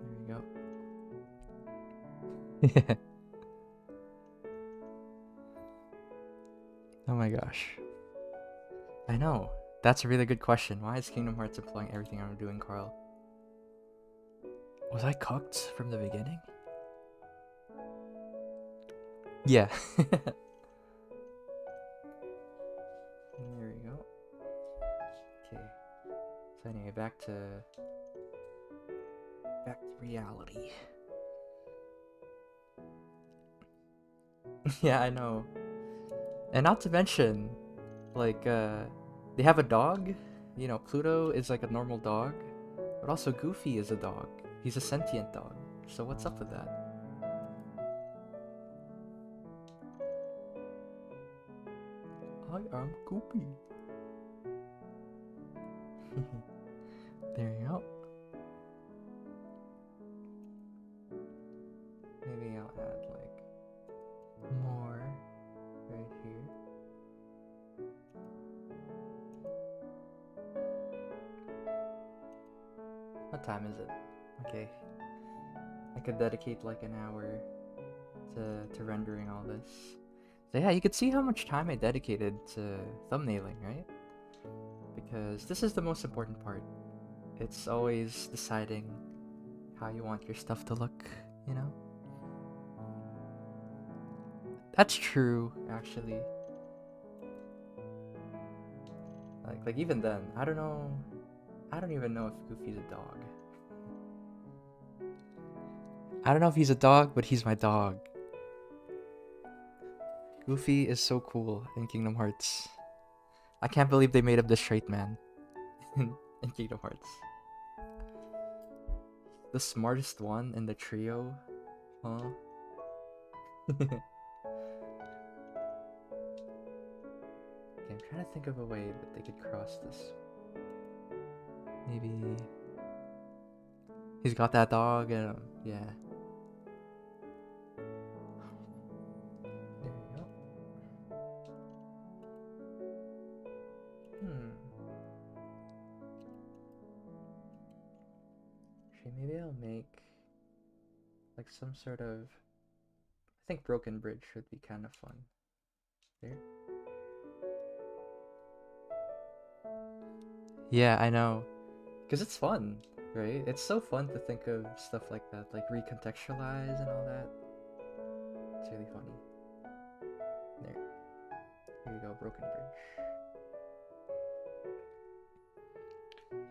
There you go. Yeah. Oh my gosh. I know. That's a really good question. Why is Kingdom Hearts employing everything I'm doing, Carl? Was I cooked from the beginning? Yeah. There we go. Okay. So anyway, back to reality. Yeah, I know. And not to mention, like, they have a dog. Pluto is like a normal dog, but also Goofy is a dog. He's a sentient dog. So what's up with that? I am Goofy. There you go. Maybe I'll add like more right here. What time is it? Okay. I could dedicate like an hour to rendering all this. So yeah, you could see how much time I dedicated to thumbnailing, right? Because this is the most important part. It's always deciding how you want your stuff to look, That's true, actually. Like even then, I don't know. I don't even know if Goofy's a dog. I don't know if he's a dog, but he's my dog. Goofy is so cool in Kingdom Hearts. I can't believe they made him the straight man in Kingdom Hearts. The smartest one in the trio, huh? Okay, I'm trying to think of a way that they could cross this. Maybe he's got that dog and yeah. There you go. Actually, maybe I'll make like some sort of, I think broken bridge would be kind of fun. There. Yeah, I know. Because it's fun, right? It's so fun to think of stuff like that, like recontextualize and all that. It's really funny. There. Here you go, broken bridge.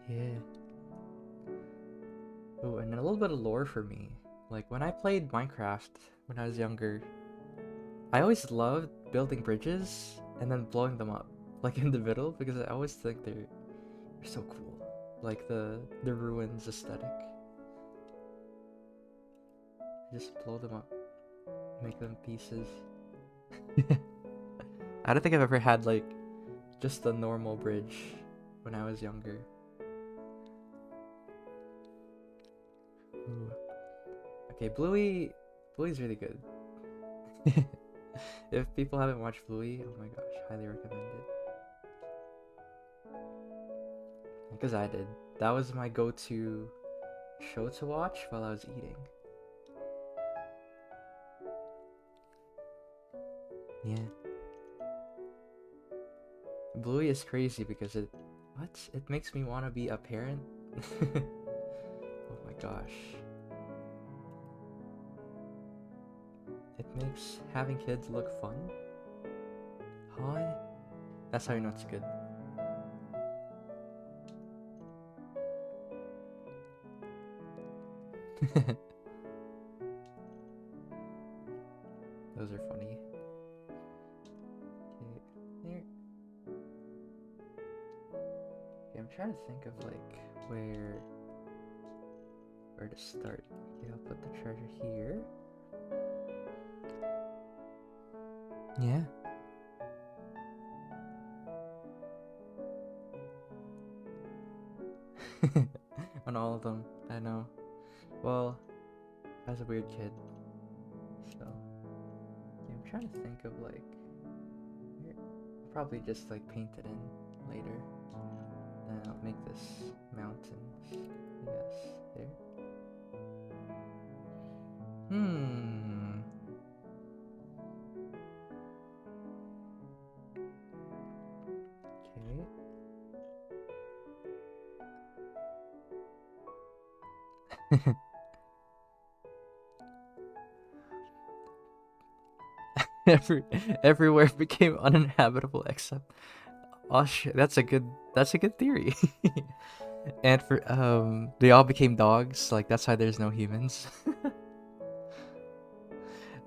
Yeah. Oh, and a little bit of lore for me. Like, when I played Minecraft when I was younger, I always loved building bridges and then blowing them up, like in the middle, because I always think they're so cool. Like the ruins aesthetic. Just blow them up, make them pieces. I don't think I've ever had like just a normal bridge when I was younger. Ooh. Okay, Bluey, Bluey's really good. If people haven't watched Bluey, oh my gosh, highly recommend it. Because I did. That was my go-to show to watch while I was eating. Yeah. Bluey is crazy because it makes me want to be a parent. Oh my gosh. It makes having kids look fun. Hi. That's how you know it's good. Those are funny. Okay, there. Okay, I'm trying to think of like where to start. Okay, I'll put the treasure here. Yeah. On all of them, I know. Well, I was a weird kid, so yeah, I'm trying to think of like, I'll probably just like paint it in later. Then I'll make this mountains, I guess. There. Okay. Everywhere became uninhabitable except Austria. That's a good theory. And for they all became dogs, like that's why there's no humans.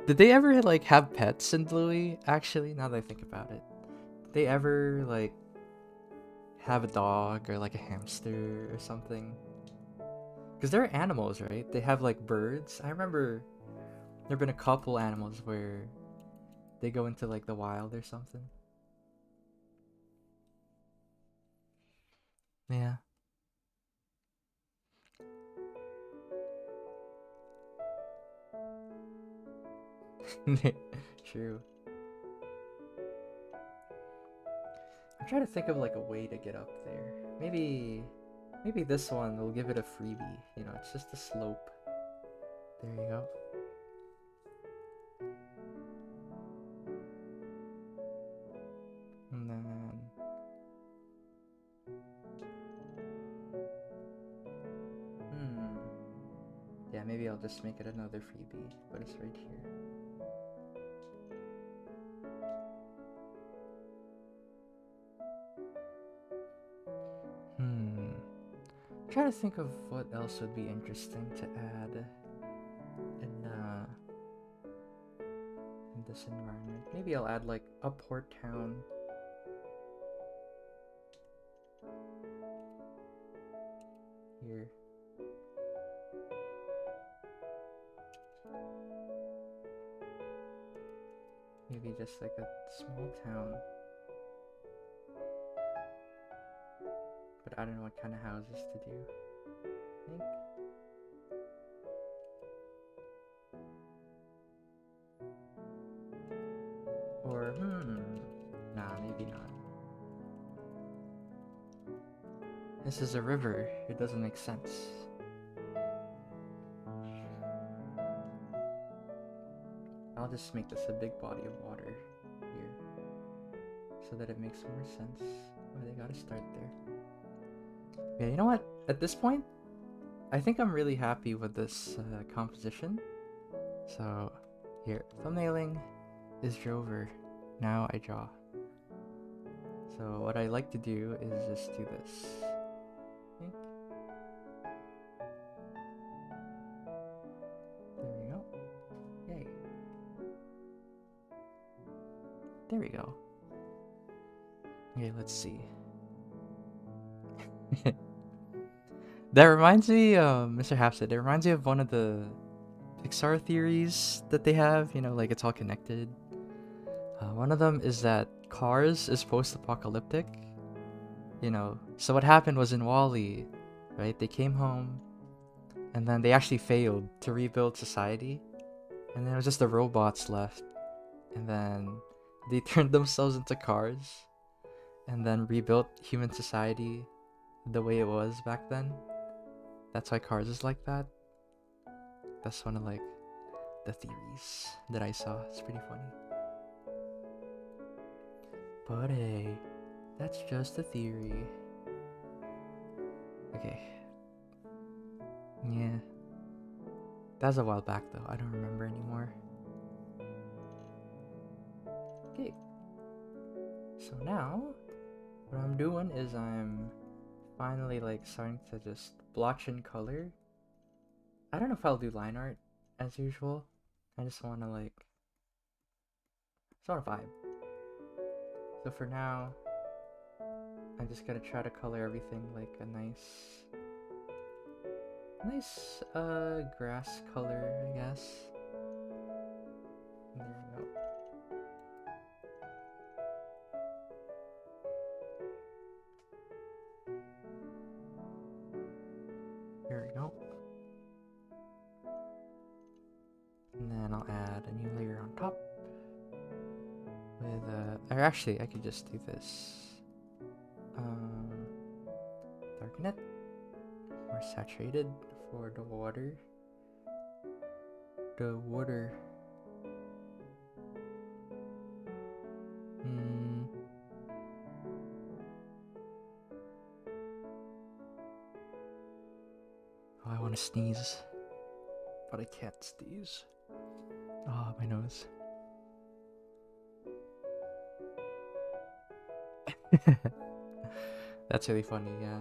Did they ever like have pets in Bluey? Actually, now that I think about it, did they ever like have a dog or like a hamster or something? Because they're animals, right? They have like birds. I remember there've been a couple animals where they go into like the wild or something. Yeah. True. I'm trying to think of like a way to get up there. Maybe this one will give it a freebie. You know, it's just a slope. There you go. And then yeah, maybe I'll just make it another freebie, but it's right here. I'm trying to think of what else would be interesting to add in this environment. Maybe I'll add like a port town. Here. Maybe just like a small town. but I don't know what kind of houses to do. I think. Or, nah, maybe not. This is a river. It doesn't make sense. I'll just make this a big body of water here, so that it makes more sense. Oh, they gotta start there. Yeah, you know what? At this point, I think I'm really happy with this composition. So, here, thumbnailing is over. Now I draw. So what I like to do is just do this. Okay. There we go. Yay. There we go. Okay, let's see. That reminds me, Mr. Hapsid, it reminds me of one of the Pixar theories that they have, you know, like it's all connected. One of them is that Cars is post-apocalyptic. You know, so what happened was in WALL-E, right? They came home, and then they actually failed to rebuild society. And then it was just the robots left. And then they turned themselves into cars, and then rebuilt human society the way it was back then. That's why Cars is like that. That's one of like the theories that I saw. It's pretty funny. But hey, that's just a theory. Okay. Yeah. That was a while back though. I don't remember anymore. Okay. So now, what I'm doing is I'm finally like starting to just blotch in color. I don't know if I'll do line art as usual. I just want to like, sort of vibe. So for now, I'm just gonna try to color everything like a nice grass color, I guess. There we go. Here we go. And then I'll add a new layer on top with or actually I could just do this. Darken it. More saturated for the water. Oh, I want to sneeze, but I can't sneeze. Oh, my nose. That's really funny, yeah.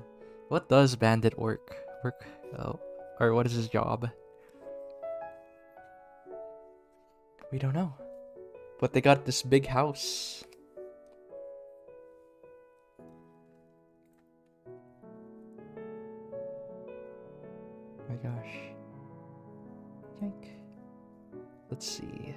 What does Bandit work? Oh, or what is his job? We don't know. But they got this big house. Oh my gosh. Yank. Let's see.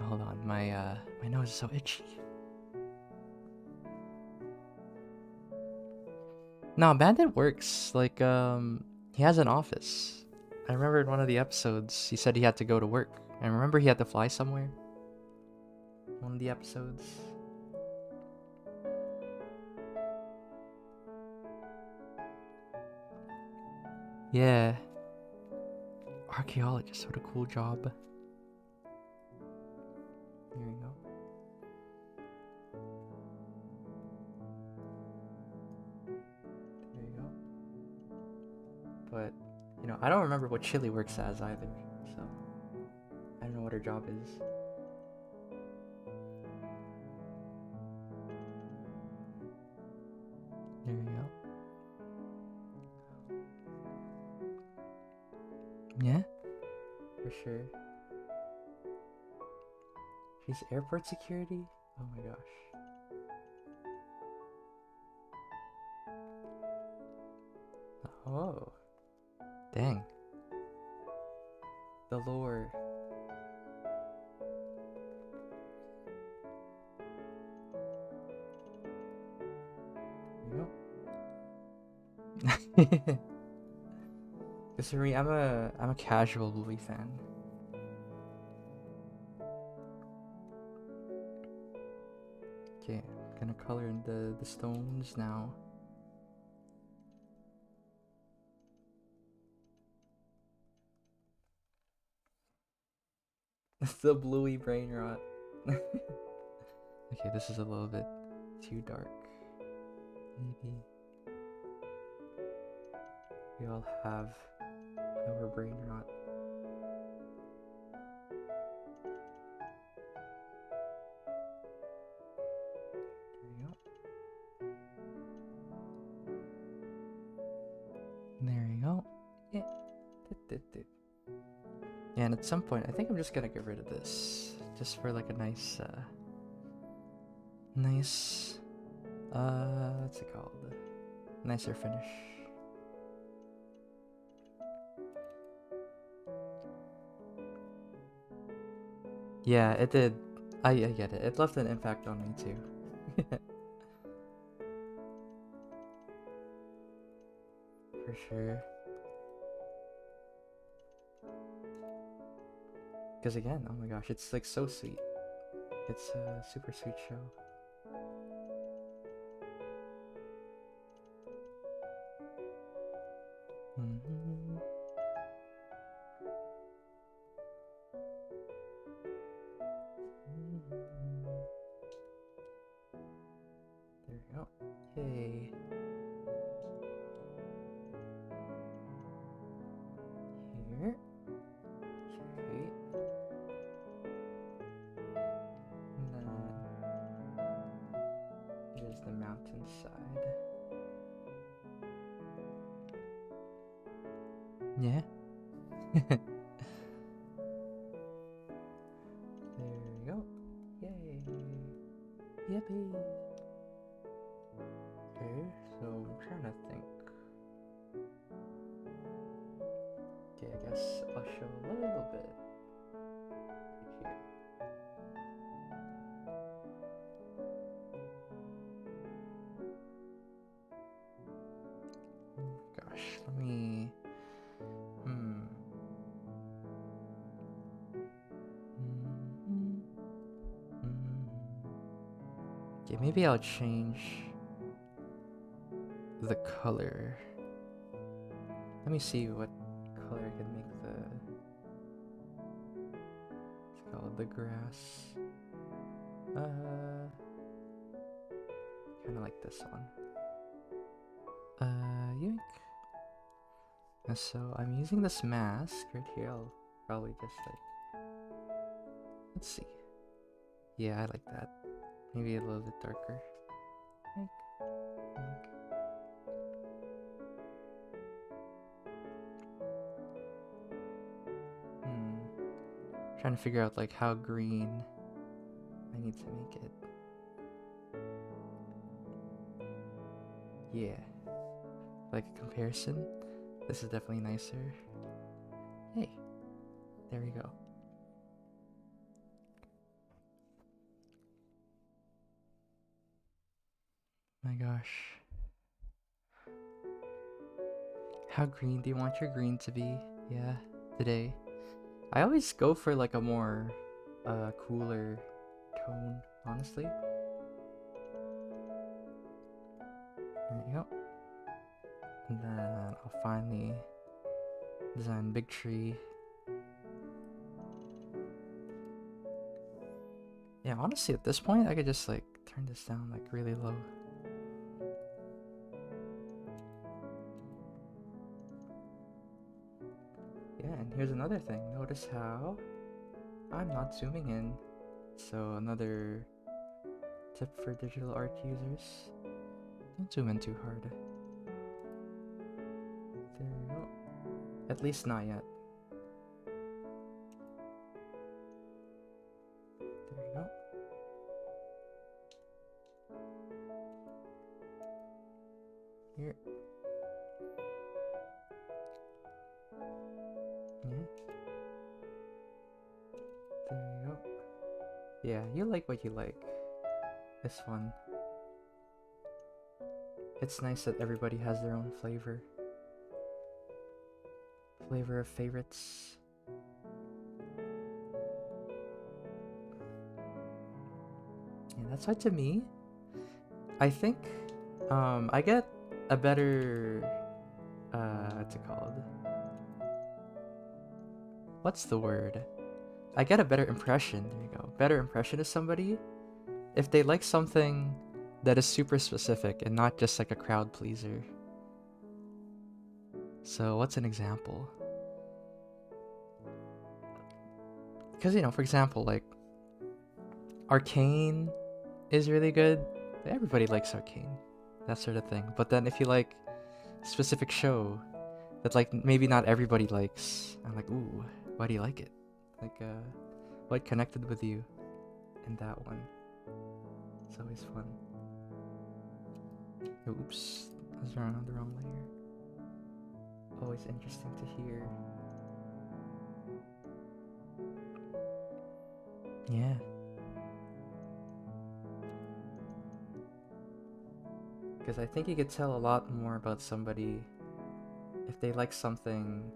Hold on, my nose is so itchy. No, Bandit works. Like, he has an office. I remember in one of the episodes, he said he had to go to work. I remember he had to fly somewhere. One of the episodes. Yeah. Archaeologist, what a cool job. Here we go. There you go. But, you know, I don't remember what Chili works as either, so I don't know what her job is. There you go. Yeah, for sure. She's airport security? Oh my gosh. Oh. Dang. The lore. Because for me, I'm a casual Bluey fan. Okay, I'm gonna color in the stones now. The Bluey brain rot. Okay, this is a little bit too dark. Maybe we all have our brain rot. There we go. Yeah. Yeah, and at some point, I think I'm just gonna get rid of this, just for like a nice, what's it called? Nicer finish. Yeah, it did. I get it. It left an impact on me too. For sure. Because again, oh my gosh, it's like so sweet. It's a super sweet show. There we go. Yay. Here. Okay. And then here's the mountainside. Yeah. There we go. Yay. Yippee. Okay, so I'm trying to think. Okay, I guess I'll show a little bit right here. Gosh, let me. Okay, maybe I'll change the color. Let me see what color I can make it's called the grass. Kind of like this one. Yoink. And so I'm using this mask right here. I'll probably just like, let's see. Yeah, I like that. Maybe a little bit darker. Yoink. Yoink. Trying to figure out like how green I need to make it. Yeah. Like a comparison, this is definitely nicer. Hey, there we go. My gosh. How green do you want your green to be? Yeah, today. I always go for like a more cooler tone, honestly. There you go. And then I'll finally design big tree. Yeah, honestly at this point I could just like turn this down like really low. Yeah, and here's another thing. Notice how I'm not zooming in. So another tip for digital art users. Don't zoom in too hard. There we go. At least not yet. There we go. Here. Yeah. There you go. Yeah, you like what you like. This one. it's nice that everybody has their own flavor of favorites. And that's why, to me, I think I get a better what's it called? What's the word? I get a better impression. There you go. Better impression of somebody if they like something that is super specific and not just like a crowd pleaser. So what's an example? Because, you know, for example, like Arcane is really good. Everybody likes Arcane, that sort of thing. But then if you like a specific show that like maybe not everybody likes, I'm like, ooh, why do you like it? Like, what connected with you in that one? It's always fun. Oops, I was on the wrong layer. Always interesting to hear. Yeah. Because I think you could tell a lot more about somebody if they like something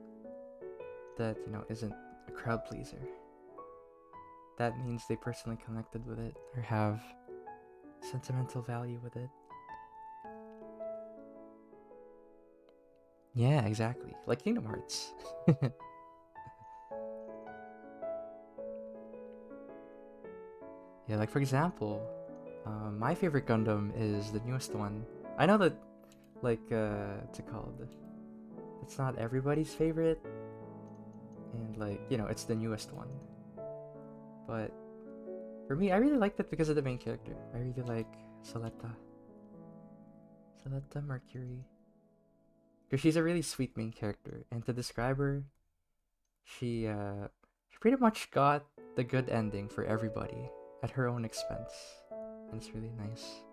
that, you know, isn't a crowd pleaser. That means they personally connected with it or have sentimental value with it. Yeah, exactly. Like Kingdom Hearts. Yeah, like for example, my favorite Gundam is the newest one. I know that, like, what's it called? It's not everybody's favorite, and like, you know, it's the newest one. But for me, I really liked it because of the main character. I really like Soletta Mercury. Because she's a really sweet main character, and to describe her, she pretty much got the good ending for everybody at her own expense, and it's really nice.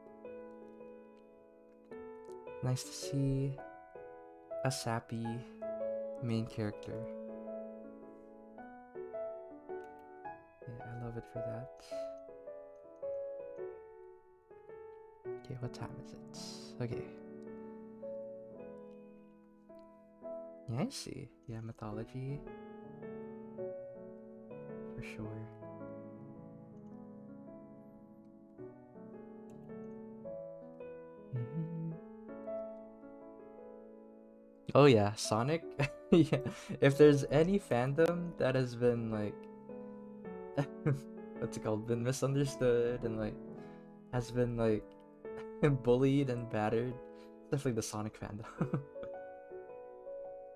Nice to see a sappy main character. Yeah, I love it for that. Okay, what time is it? Okay. Yeah, I see. Yeah, mythology. For sure. Oh yeah, Sonic. Yeah, if there's any fandom that has been like, what's it called, been misunderstood and like has been like bullied and battered, it's definitely the Sonic fandom.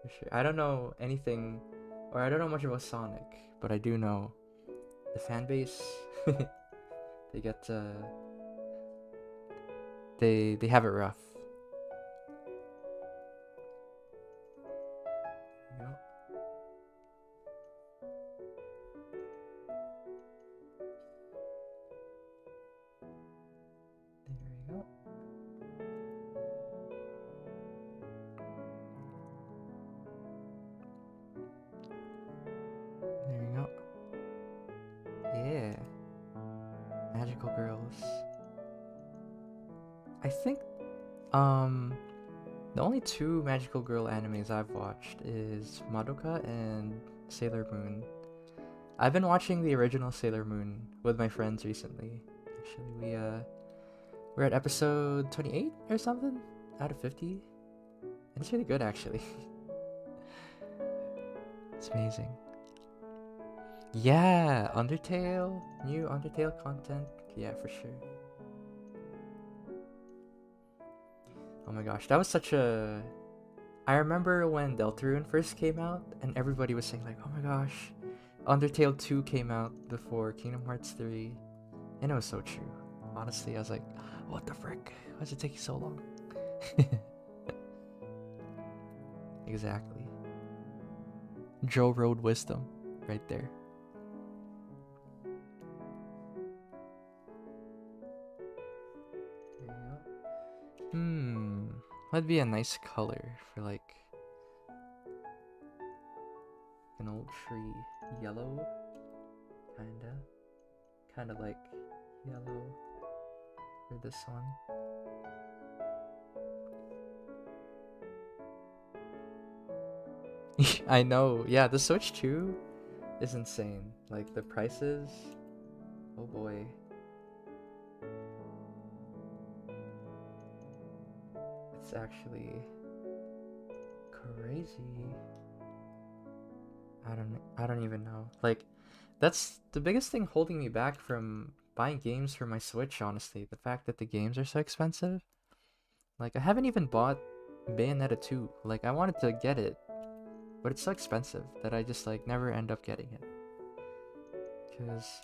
For sure. I don't know anything, or I don't know much about Sonic, but I do know the fan base. They get they have it rough. There you go. There you go. Yeah. Magical girls. I think the only two magical girl animes I've watched is Madoka and Sailor Moon. I've been watching the original Sailor Moon with my friends recently. Actually, we're at episode 28 or something out of 50. And it's really good actually. It's amazing. Yeah, Undertale, new Undertale content. Yeah, for sure. Oh my gosh, that was such a... I remember when Deltarune first came out, and everybody was saying like, oh my gosh, Undertale 2 came out before Kingdom Hearts 3. And it was so true. Honestly, I was like, what the frick? Why is it taking so long? Exactly. Joe Road wisdom, right there. That'd be a nice color for like an old tree. Yellow, kinda like yellow for this one. I know. Yeah, the Switch 2 is insane. Like the prices. Oh boy. It's actually crazy. I don't even know. Like that's the biggest thing holding me back from buying games for my Switch, honestly. The fact that the games are so expensive. Like I haven't even bought Bayonetta 2. Like I wanted to get it, but it's so expensive that I just like never end up getting it. Cuz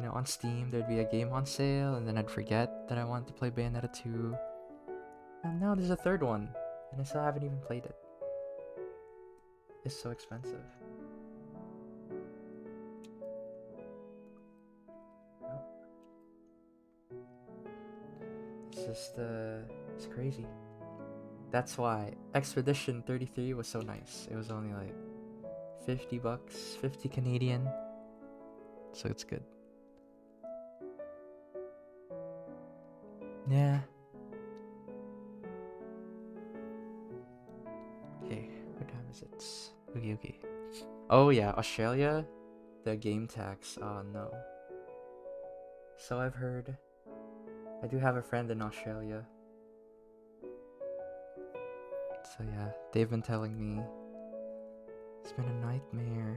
on Steam there'd be a game on sale and then I'd forget that I wanted to play Bayonetta 2. And now there's a third one and I still haven't even played it. It's so expensive. It's just it's crazy. That's why Expedition 33 was so nice. It was only like $50, 50 Canadian. So it's good. Yeah. Okay, what time is it? Okay. Oh yeah, Australia, the game tax. Oh no. So I've heard. I do have a friend in Australia. So yeah, they've been telling me it's been a nightmare.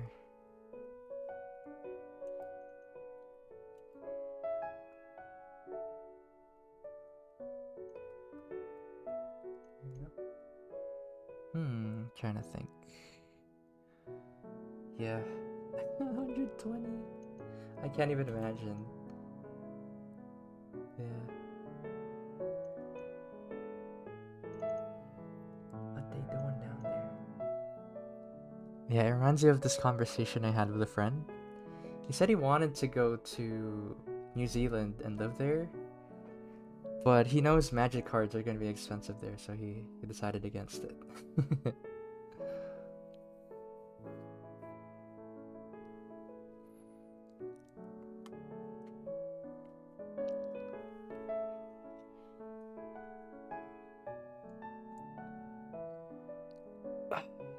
Trying to think. Yeah. 120. I can't even imagine. Yeah. What they doing down there? Yeah, it reminds me of this conversation I had with a friend. He said he wanted to go to New Zealand and live there, but he knows magic cards are going to be expensive there, so he decided against it.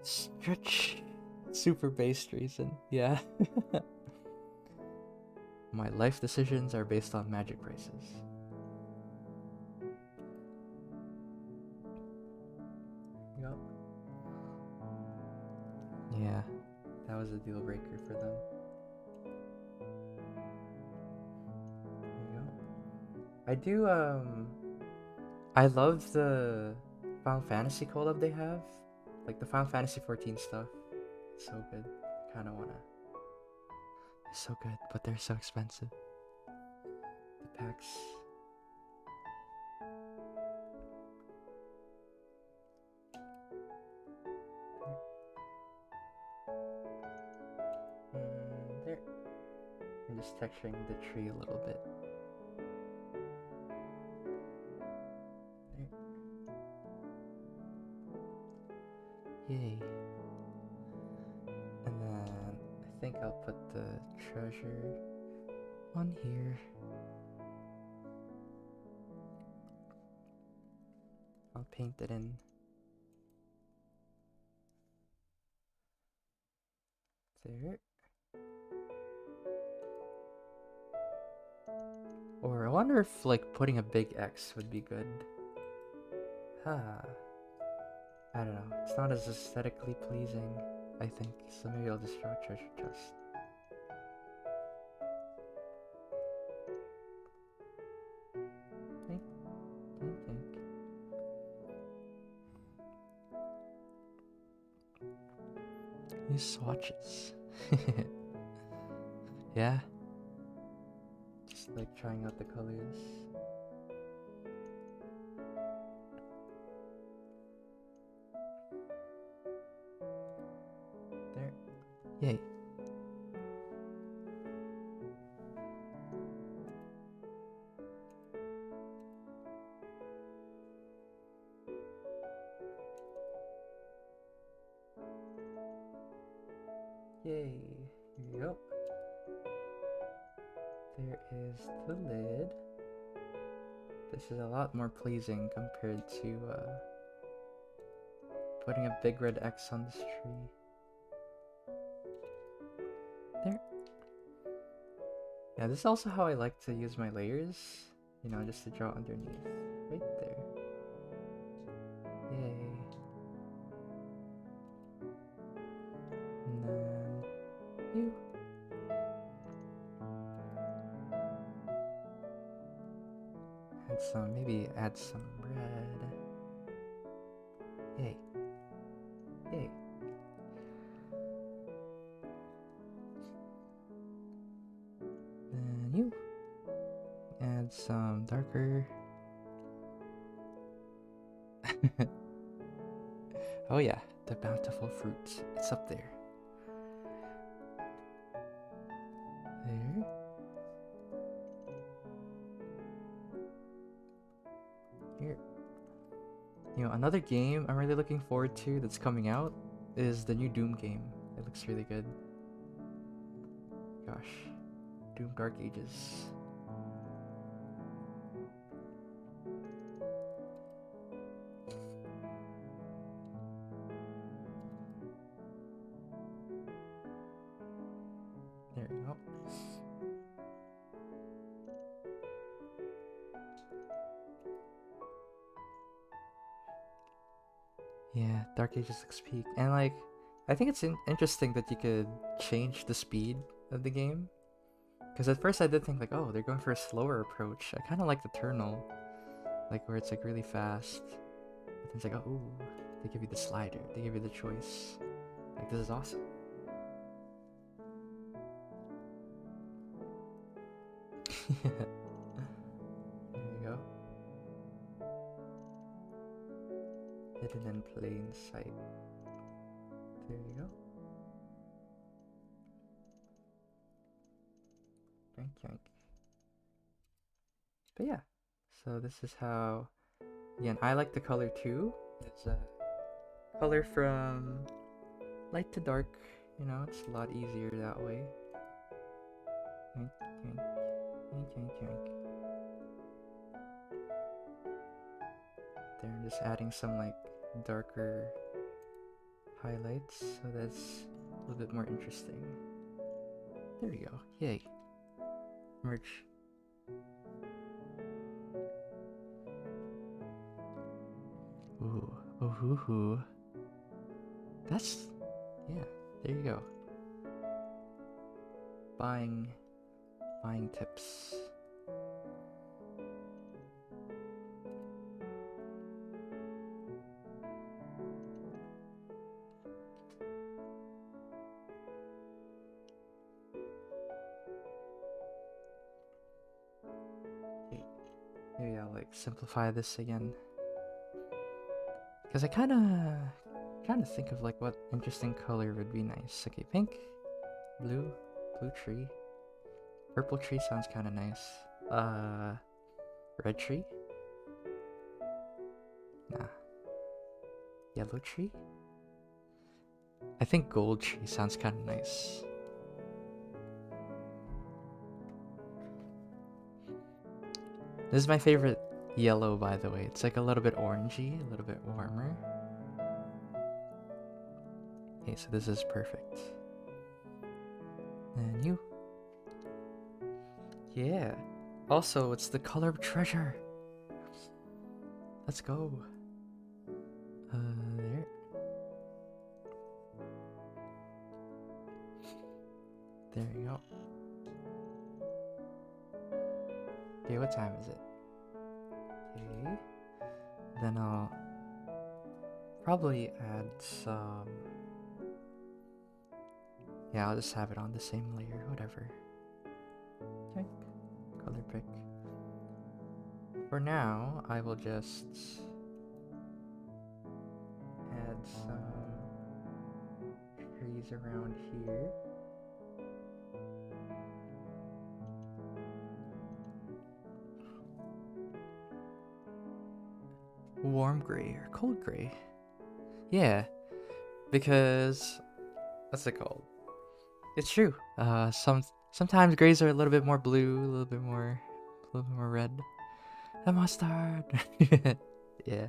Stretch. Super based reason. Yeah. My life decisions are based on magic prices. Yep. Yeah. That was a deal breaker for them. There you go. I do I love the Final Fantasy collab they have. Like the Final Fantasy 14 stuff. It's so good. I kinda wanna. It's so good, but they're so expensive. The packs. There. I'm just texturing the tree a little bit. There. Yay. And then I think I'll put the treasure on here. I'll paint it in. There. Or I wonder if like putting a big X would be good. I don't know. It's not as aesthetically pleasing, I think. So maybe I'll just draw a treasure chest. Think. Use swatches. Yeah. Just like trying out the colors. There. Yay. Yay. Here we go. There is the lid. This is a lot more pleasing compared to putting a big red X on this tree. There. Yeah, this is also how I like to use my layers. You know, just to draw underneath. Right there. Yay. And then you. Maybe add some red. Yay. Yay. Then you add some darker. Oh yeah, the bountiful fruit. It's up there. There. Here. You know, another game I'm really looking forward to that's coming out is the new Doom game. It looks really good. Gosh. Doom Dark Ages. There you go. Yeah, Dark Ages looks peak. And like, I think it's interesting that you could change the speed of the game. Because at first I did think like, oh, they're going for a slower approach. I kind of like the Eternal. Like where it's like really fast. But then it's like, oh, ooh, they give you the slider. They give you the choice. Like, this is awesome. There you go. Hidden in plain sight. There you go. Yoink, yoink. But yeah, so this is how, again, I like the color too. It's a color from light to dark, you know, it's a lot easier that way. Yoink, yoink, yoink, yoink, yoink. There, I'm just adding some like darker highlights so that's a little bit more interesting. There we go. Yay. Merch. Ooh. Oh hoo hoo. That's, yeah, there you go. Buying tips. Maybe I'll like simplify this again. Because I kind of think of like what interesting color would be nice. Okay, pink, blue tree, purple tree sounds kind of nice. Red tree? Nah. Yellow tree? I think gold tree sounds kind of nice. This is my favorite yellow, by the way. It's like a little bit orangey, a little bit warmer. Okay, so this is perfect. And you. Yeah. Also, it's the color of treasure. Let's go. There. There you go. Okay, what time is it? Okay. Then I'll probably add some... Yeah, I'll just have it on the same layer, whatever. Okay. Color pick. For now, I will just add some trees around here. Warm gray or cold gray? Yeah, because what's it called? It's true. Sometimes grays are a little bit more blue, a little bit more red. A mustard. Yeah.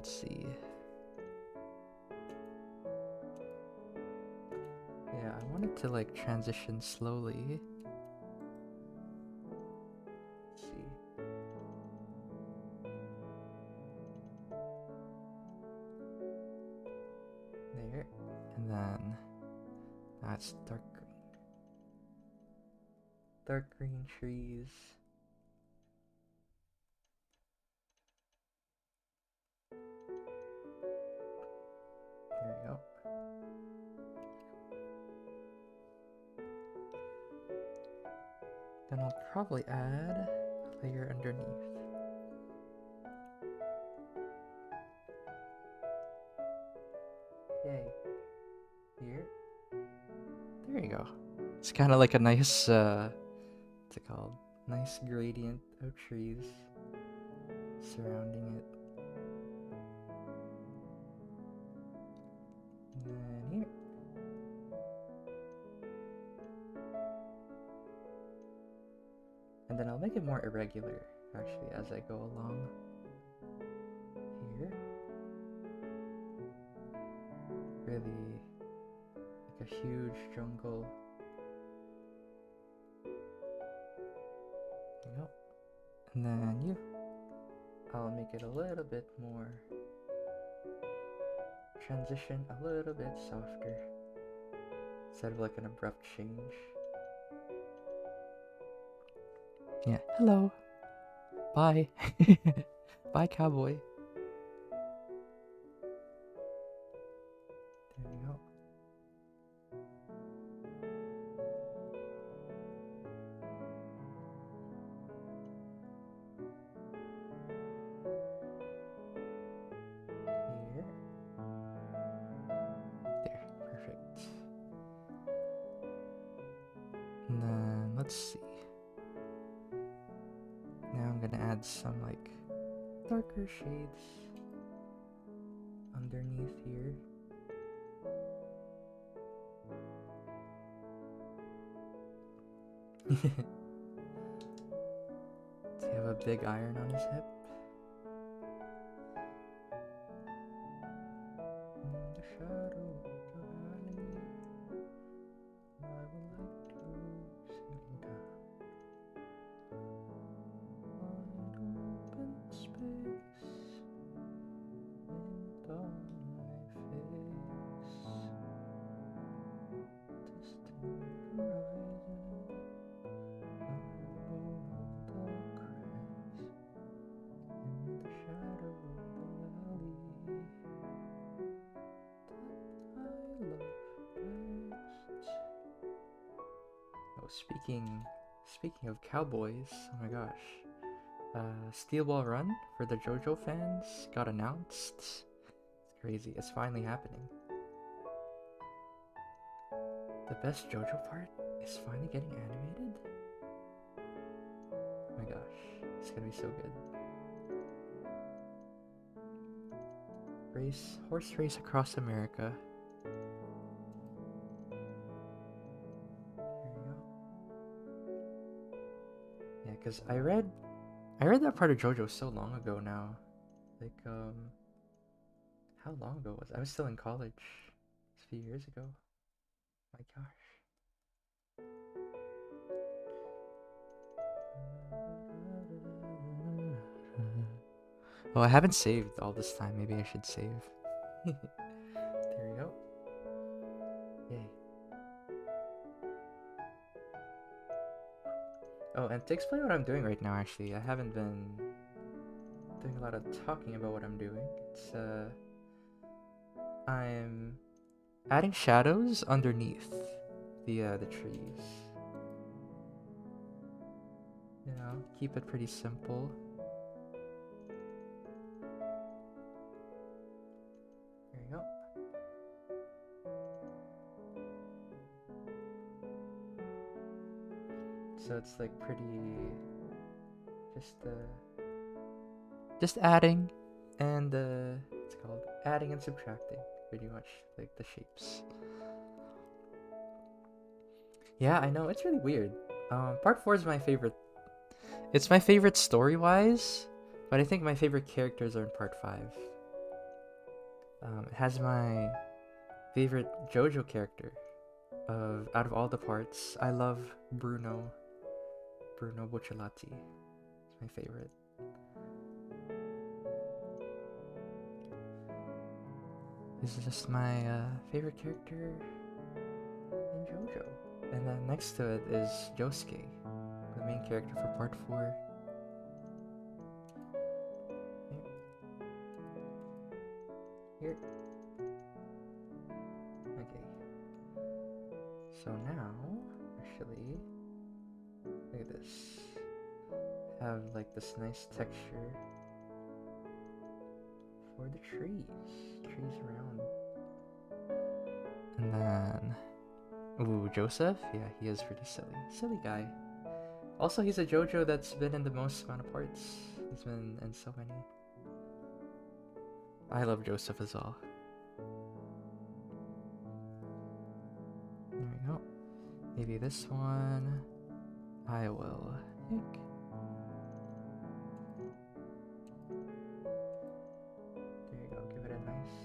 Let's see. Yeah, I wanted to like transition slowly. Let's see. There. And then that's dark green. Dark green trees. There we go. Then I'll probably add a layer underneath. Yay. Here. There you go. It's kind of like a nice, what's it called? Nice gradient of trees surrounding it. And then here. And then I'll make it more irregular, actually, as I go along. Here. Really, like a huge jungle. There you go. And then you. I'll make it a little bit more. Transition a little bit softer. Instead of like an abrupt change. Yeah, hello. Bye. Bye, cowboy. There you go. Here. There, perfect. And then let's see. Now I'm gonna add some like darker shades underneath here. Does he have a big iron on his hip? In the shadow of the valley, I would like to sit down. Wide open space, wind on my face, distant horizon, elbow on the grass, in the shadow of the valley that I love best. Oh, speaking of cowboys, oh my gosh. Steel Ball Run for the JoJo fans got announced. It's crazy. It's finally happening. The best JoJo part is finally getting animated. Oh my gosh, it's gonna be so good. Horse race across America. There you go. Yeah, because I read that part of JoJo so long ago now. Like, how long ago was I? I was still in college. It's a few years ago. My gosh. Oh, I haven't saved all this time. Maybe I should save. There we go. Yay. Oh, and to explain what I'm doing right now, actually, I haven't been doing a lot of talking about what I'm doing. It's, I'm adding shadows underneath the trees. You know, keep it pretty simple. There you go. So it's like pretty, just adding and it's called adding and subtracting, pretty much like the shapes. Yeah, I know, it's really weird. Part 4 is my favorite. It's my favorite story-wise, but I think my favorite characters are in part 5. It has my favorite JoJo character out of all the parts. I love Bruno Bucciolati. It's my favorite. This is just my favorite character in JoJo. And then next to it is Josuke, the main character for part 4. Here. Okay. So now, actually, look at this. Have like this nice texture for the trees around. And then, ooh, Joseph? Yeah, he is pretty silly guy. Also, he's a JoJo that's been in the most amount of parts. He's been in so many. I love Joseph as well. There we go. Maybe this one I will pick. There you go, give it a nice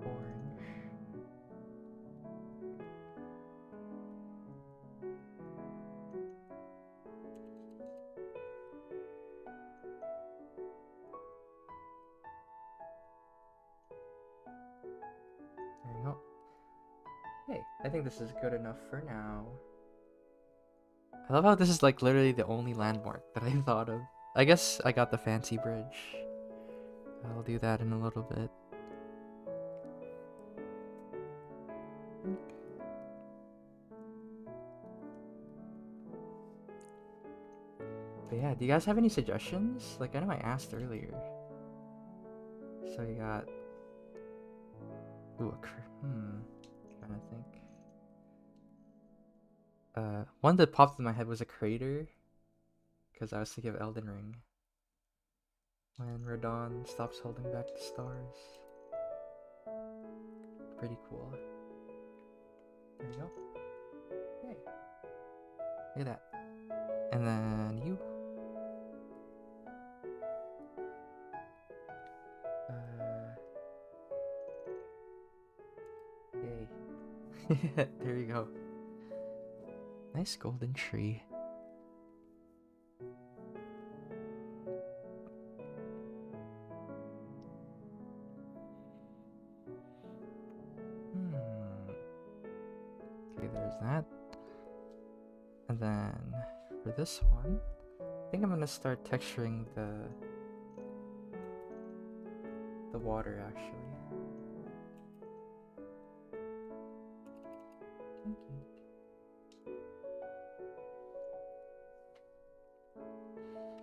orange. There you go. Hey, I think this is good enough for now. I love how this is like literally the only landmark that I thought of. I guess I got the fancy bridge. I'll do that in a little bit. But yeah, do you guys have any suggestions? Like, I know I asked earlier. So you got... Ooh, trying to think. One that popped in my head was a crater. Because I was thinking of Elden Ring. When Radon stops holding back the stars. Pretty cool. There you go. Hey. Look at that. And then you. Yay. There you go. Nice golden tree. Okay, there's that. And then for this one, I think I'm gonna start texturing the water actually.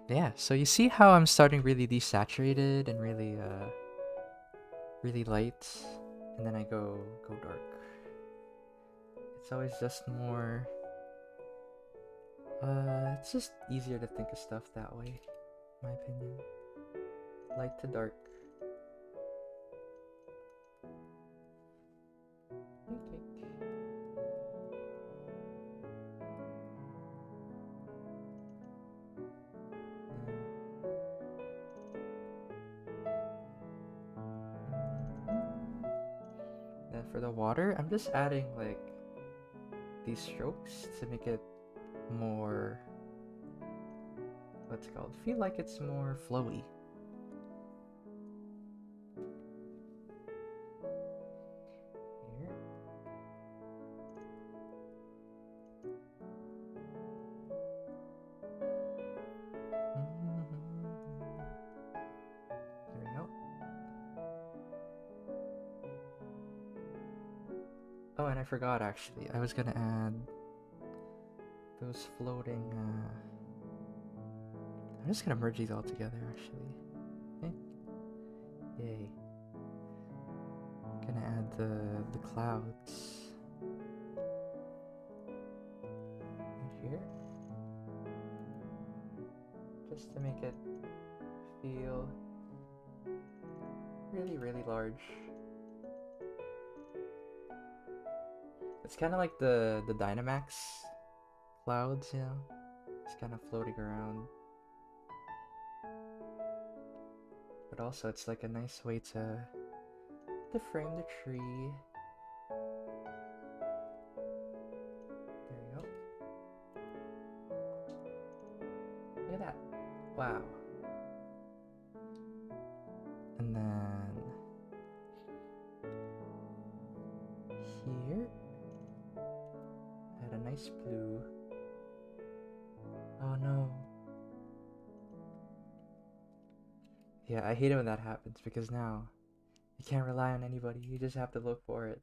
Yeah, so you see how I'm starting really desaturated and really really light, and then I go dark. It's always just more it's just easier to think of stuff that way, in my opinion. Light to dark. Then for the water, I'm just adding like these strokes to make it more, what's it called? Feel like it's more flowy. Here. There we go. Oh, and I forgot actually. I was gonna add those floating, I'm just gonna merge these all together actually. Okay. Yay. Gonna add the clouds right here. Just to make it feel really, really large. It's kind of like the Dynamax clouds, you know? It's kind of floating around. But also, it's like a nice way to to frame the tree. There we go. Look at that. Wow. And then here, add a nice blue. Oh no. Yeah, I hate it when that happens because now you can't rely on anybody. You just have to look for it.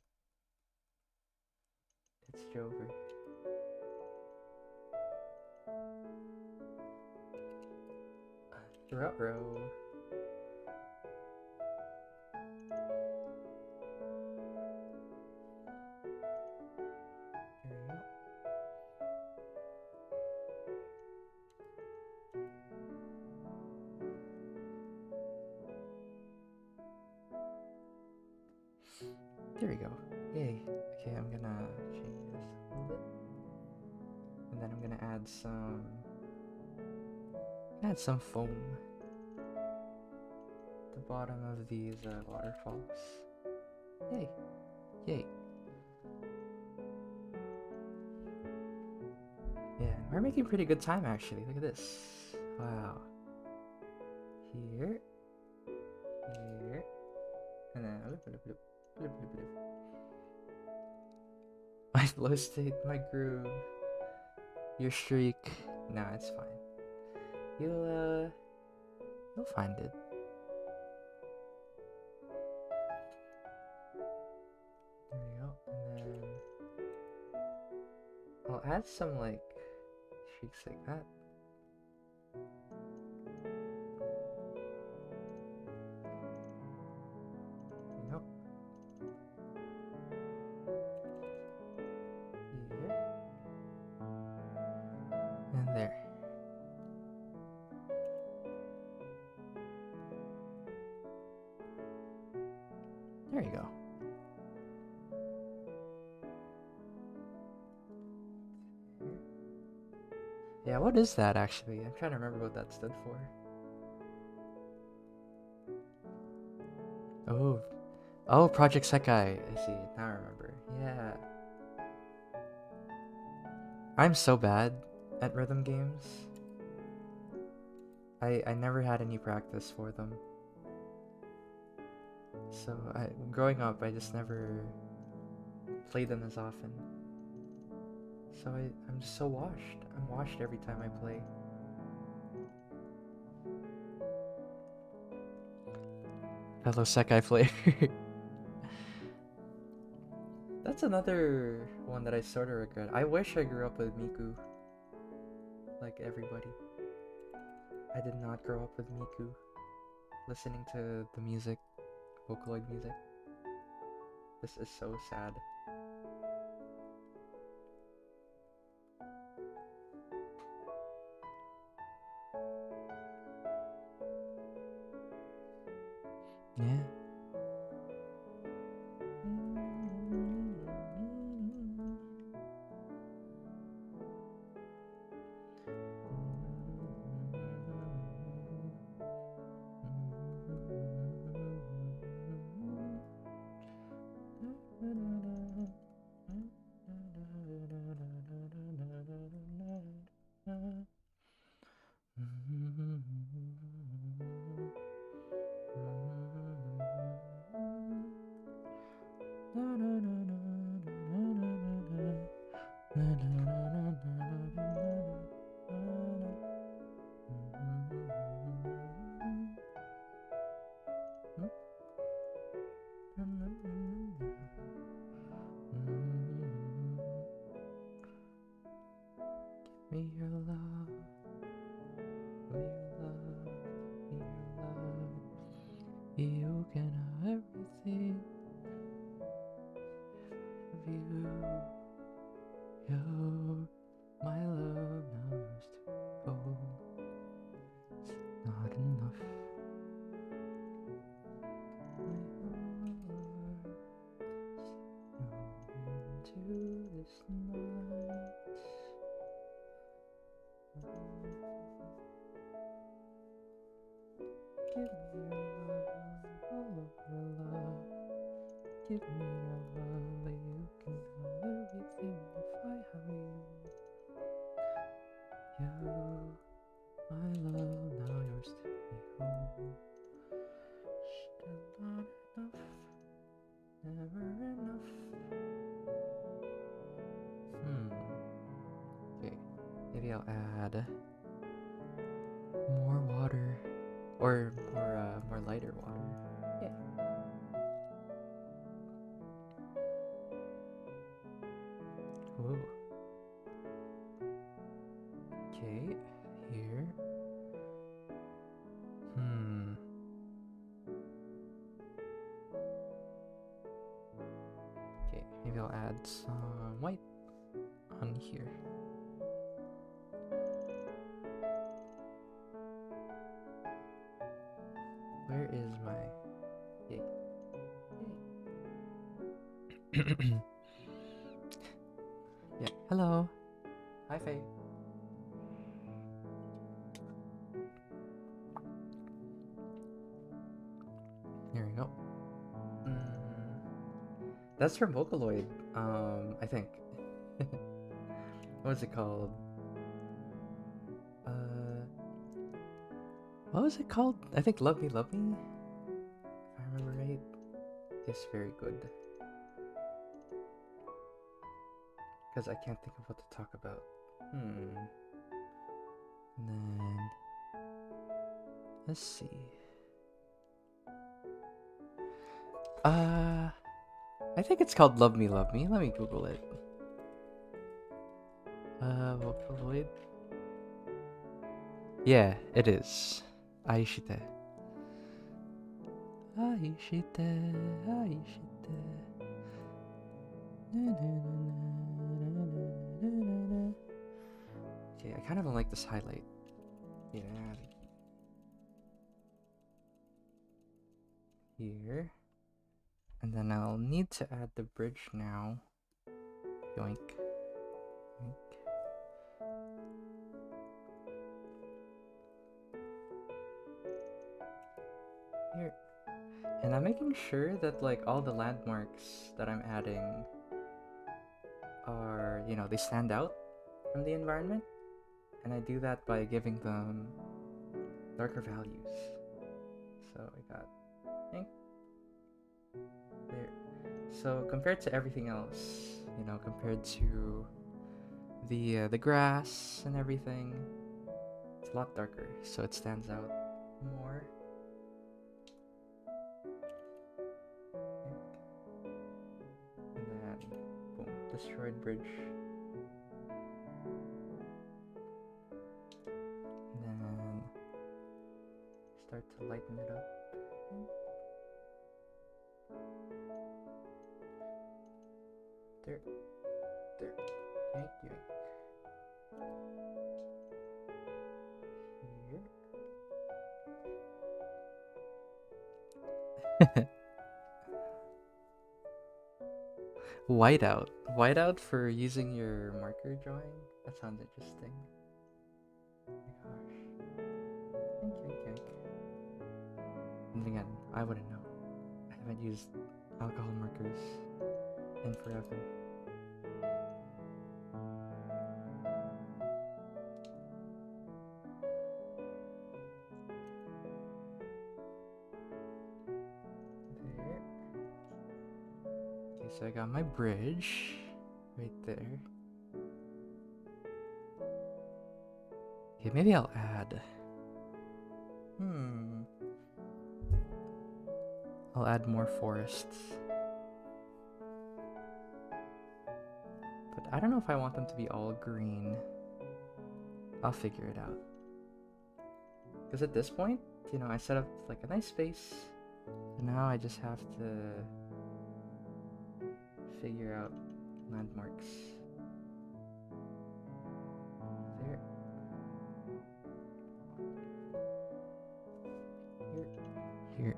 It's Jover. Ruh-roh. There we go. There we go. Yay. Okay, I'm gonna change this a little bit. And then I'm gonna add some foam at the bottom of these waterfalls. Yay. Yay. Yeah, we're making pretty good time actually. Look at this. Wow. Here. Here. And then bloop, bloop, bloop, bloop, bloop, bloop. My flow state, my groove, your streak. Nah, it's fine. You'll find it. There we go. And then I'll add some like streaks like that. There we go. Here. And there. There you go. Yeah, what is that actually? I'm trying to remember what that stood for. Oh, Project Sekai. I see. Now I remember. Yeah. I'm so bad at rhythm games. I never had any practice for them. So growing up, I just never played them as often. So I'm just so washed. I'm washed every time I play. Fellow Sekai player. That's another one that I sort of regret. I wish I grew up with Miku. Like everybody. I did not grow up with Miku. Listening to the music. Vocaloid music. This is so sad. Yeah. Give me your love, give me your love, give me your love. You can have everything of you. You're my love, now yours to go. It's not enough. My heart is into this night. Give me your love, all of your love. Give me your love, you can have everything if I have you. You, my love, now you're still home. Still not enough, never enough. Okay, maybe I'll add more water, or more lighter water. Yeah. Ooh. Okay, here. Okay, maybe I'll add some white on here. Where is my... Yay. Yay. Yeah, hello. Hi, Faye. Here we go. That's from Vocaloid, I think. What was it called? What was it called? I think Love Me, Love Me? If I remember right. It's very good. Because I can't think of what to talk about. And then... Let's see. I think it's called Love Me, Love Me. Let me Google it. Vocaloid. Yeah, it is. Aishite. Aishite, Aishite. Okay, I kind of don't like this highlight. Yeah. Here. And then I'll need to add the bridge now. Yoink. Yoink. Here. And I'm making sure that like all the landmarks that I'm adding are, you know, they stand out from the environment. And I do that by giving them darker values. So I got ink. There. So compared to everything else, you know, compared to the grass and everything, it's a lot darker, so it stands out more. And then, boom, destroyed bridge. And then start to lighten it up. There. Yank, yank. Here. Whiteout. Whiteout for using your marker drawing? That sounds interesting. Oh my gosh. Yank, yank, yank. And again, I wouldn't know. I haven't used alcohol markers in forever. There. Okay, so I got my bridge right there. Okay, maybe I'll add. I'll add more forests. But I don't know if I want them to be all green. I'll figure it out. Because at this point, you know, I set up like a nice space. So now I just have to figure out landmarks. There. Here.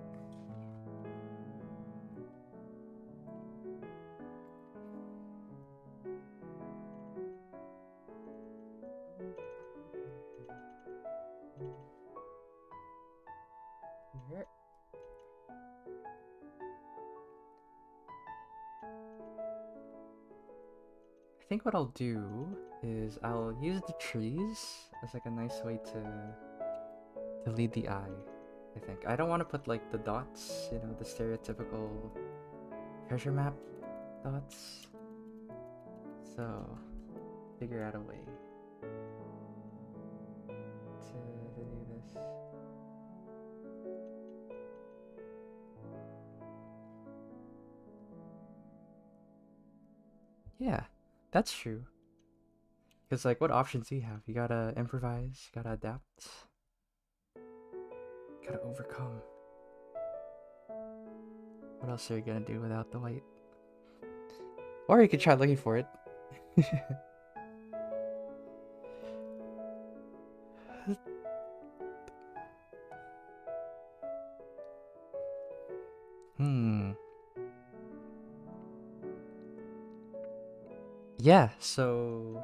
Here. think what I'll do is I'll use the trees as like a nice way to lead the eye. I think I don't want to put like the dots, you know, the stereotypical treasure map dots. So figure out a way to do this. Yeah, that's true. Because, like, what options do you have? You gotta improvise, you gotta adapt, you gotta overcome. What else are you gonna do without the white? Or you could try looking for it. Yeah, so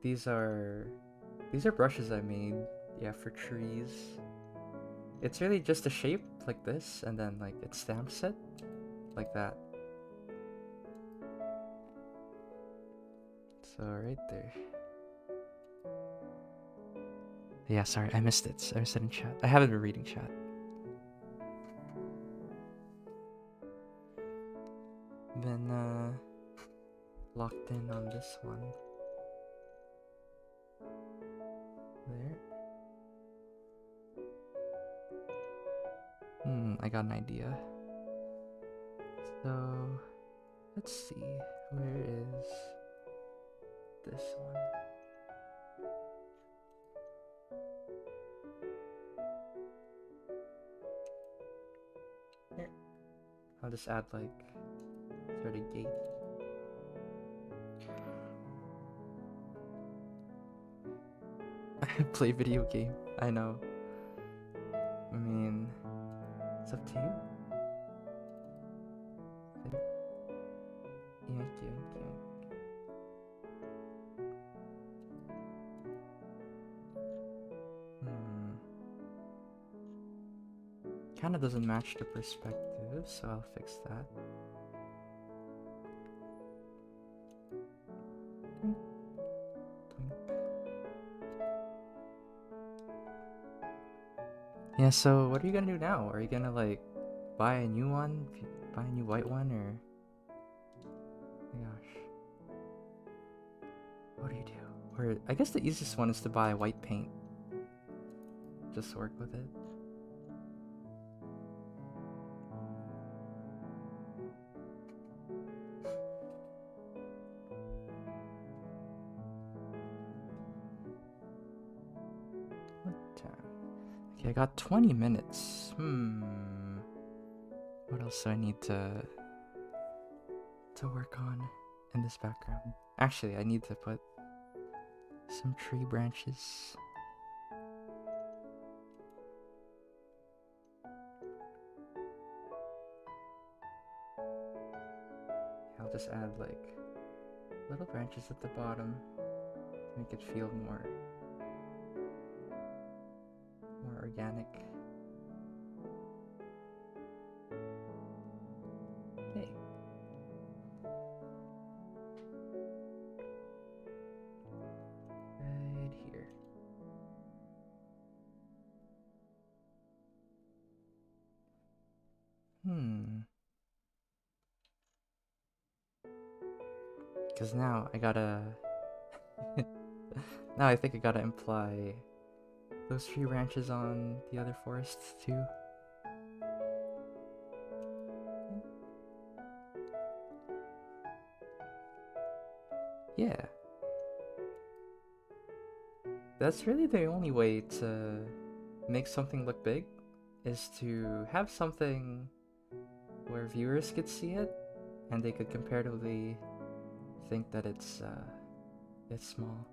these are brushes I made, yeah, for trees. It's really just a shape like this, and then like it stamps it like that. So right there. Yeah, sorry, I missed it. I missed it in chat. I haven't been reading chat. Then locked in on this one. There. I got an idea. So let's see, where is this one? Here. I'll just add like sort of gate. Play video game. I know. I mean, it's up to you. Yank, yank, yank. Kinda doesn't match the perspective, so I'll fix that. Yeah, so what are you gonna do now? Are you gonna like buy a new one? Buy a new white one, or oh my gosh. What do you do? Or I guess the easiest one is to buy white paint. Just work with it. Okay, I got 20 minutes. What else do I need to work on in this background? Actually, I need to put some tree branches. I'll just add like little branches at the bottom to make it feel more organic. Hey. Right here. Because now I gotta... now I think I gotta imply those tree branches on the other forests too. Yeah. That's really the only way to make something look big, is to have something where viewers could see it and they could comparatively think that it's small.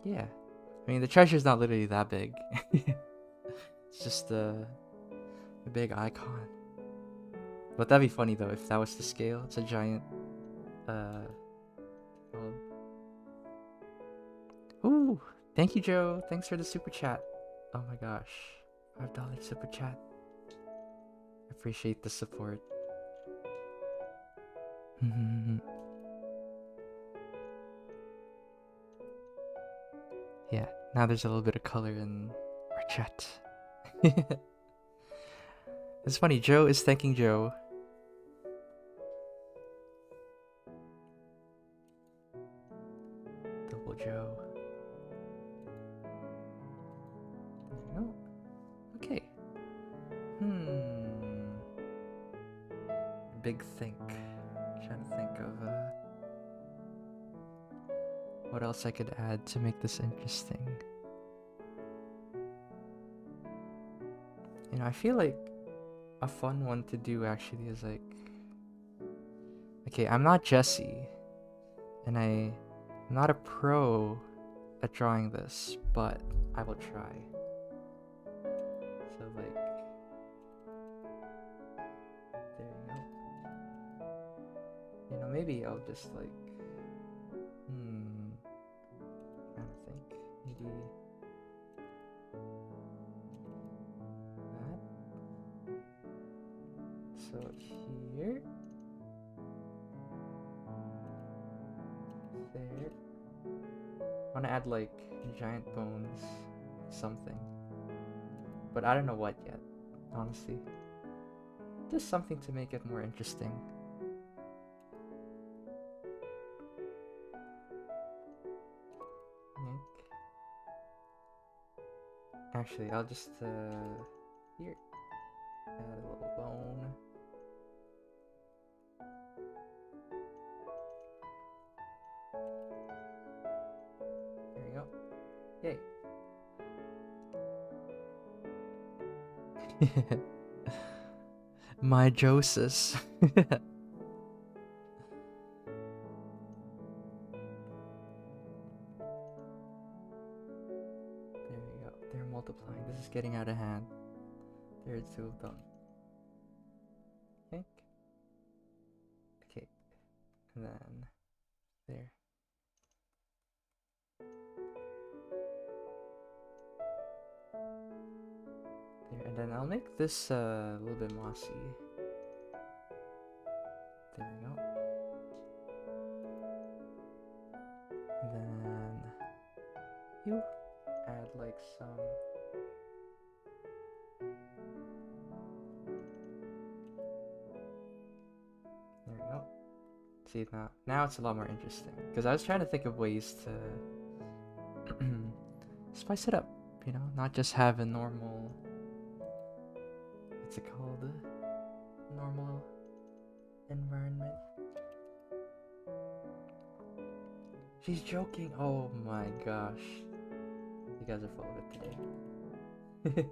Yeah. I mean, the treasure's not literally that big. It's just a big icon. But that'd be funny though if that was the scale. It's a giant Ooh, thank you, Joe. Thanks for the super chat. Oh my gosh. $5 super chat. Appreciate the support. Yeah, now there's a little bit of color in our chat. It's funny, Joe is thanking Joe. Double Joe. There you go. Okay. Big think. Trying to think of what else I could add to make this interesting. You know, I feel like a fun one to do actually is like, okay, I'm not Jesse, and I'm not a pro at drawing this, but I will try. So like, there you go. You know, maybe I'll just like, trying to think, maybe that. So here, there. I want to add like giant bones, something, but I don't know what yet, honestly. Just something to make it more interesting. Actually, I'll just here add a little bone. There you go. Yay. My Joseph. They're multiplying. This is getting out of hand. There are two of them. Okay. Okay. And then there. There. And then I'll make this a little bit mossy. There we go. And then you add like some there we go. See, now it's a lot more interesting because I was trying to think of ways to spice it up, you know, not just have a normal, what's it called, normal environment. She's joking. Oh my gosh. You guys are full of it today.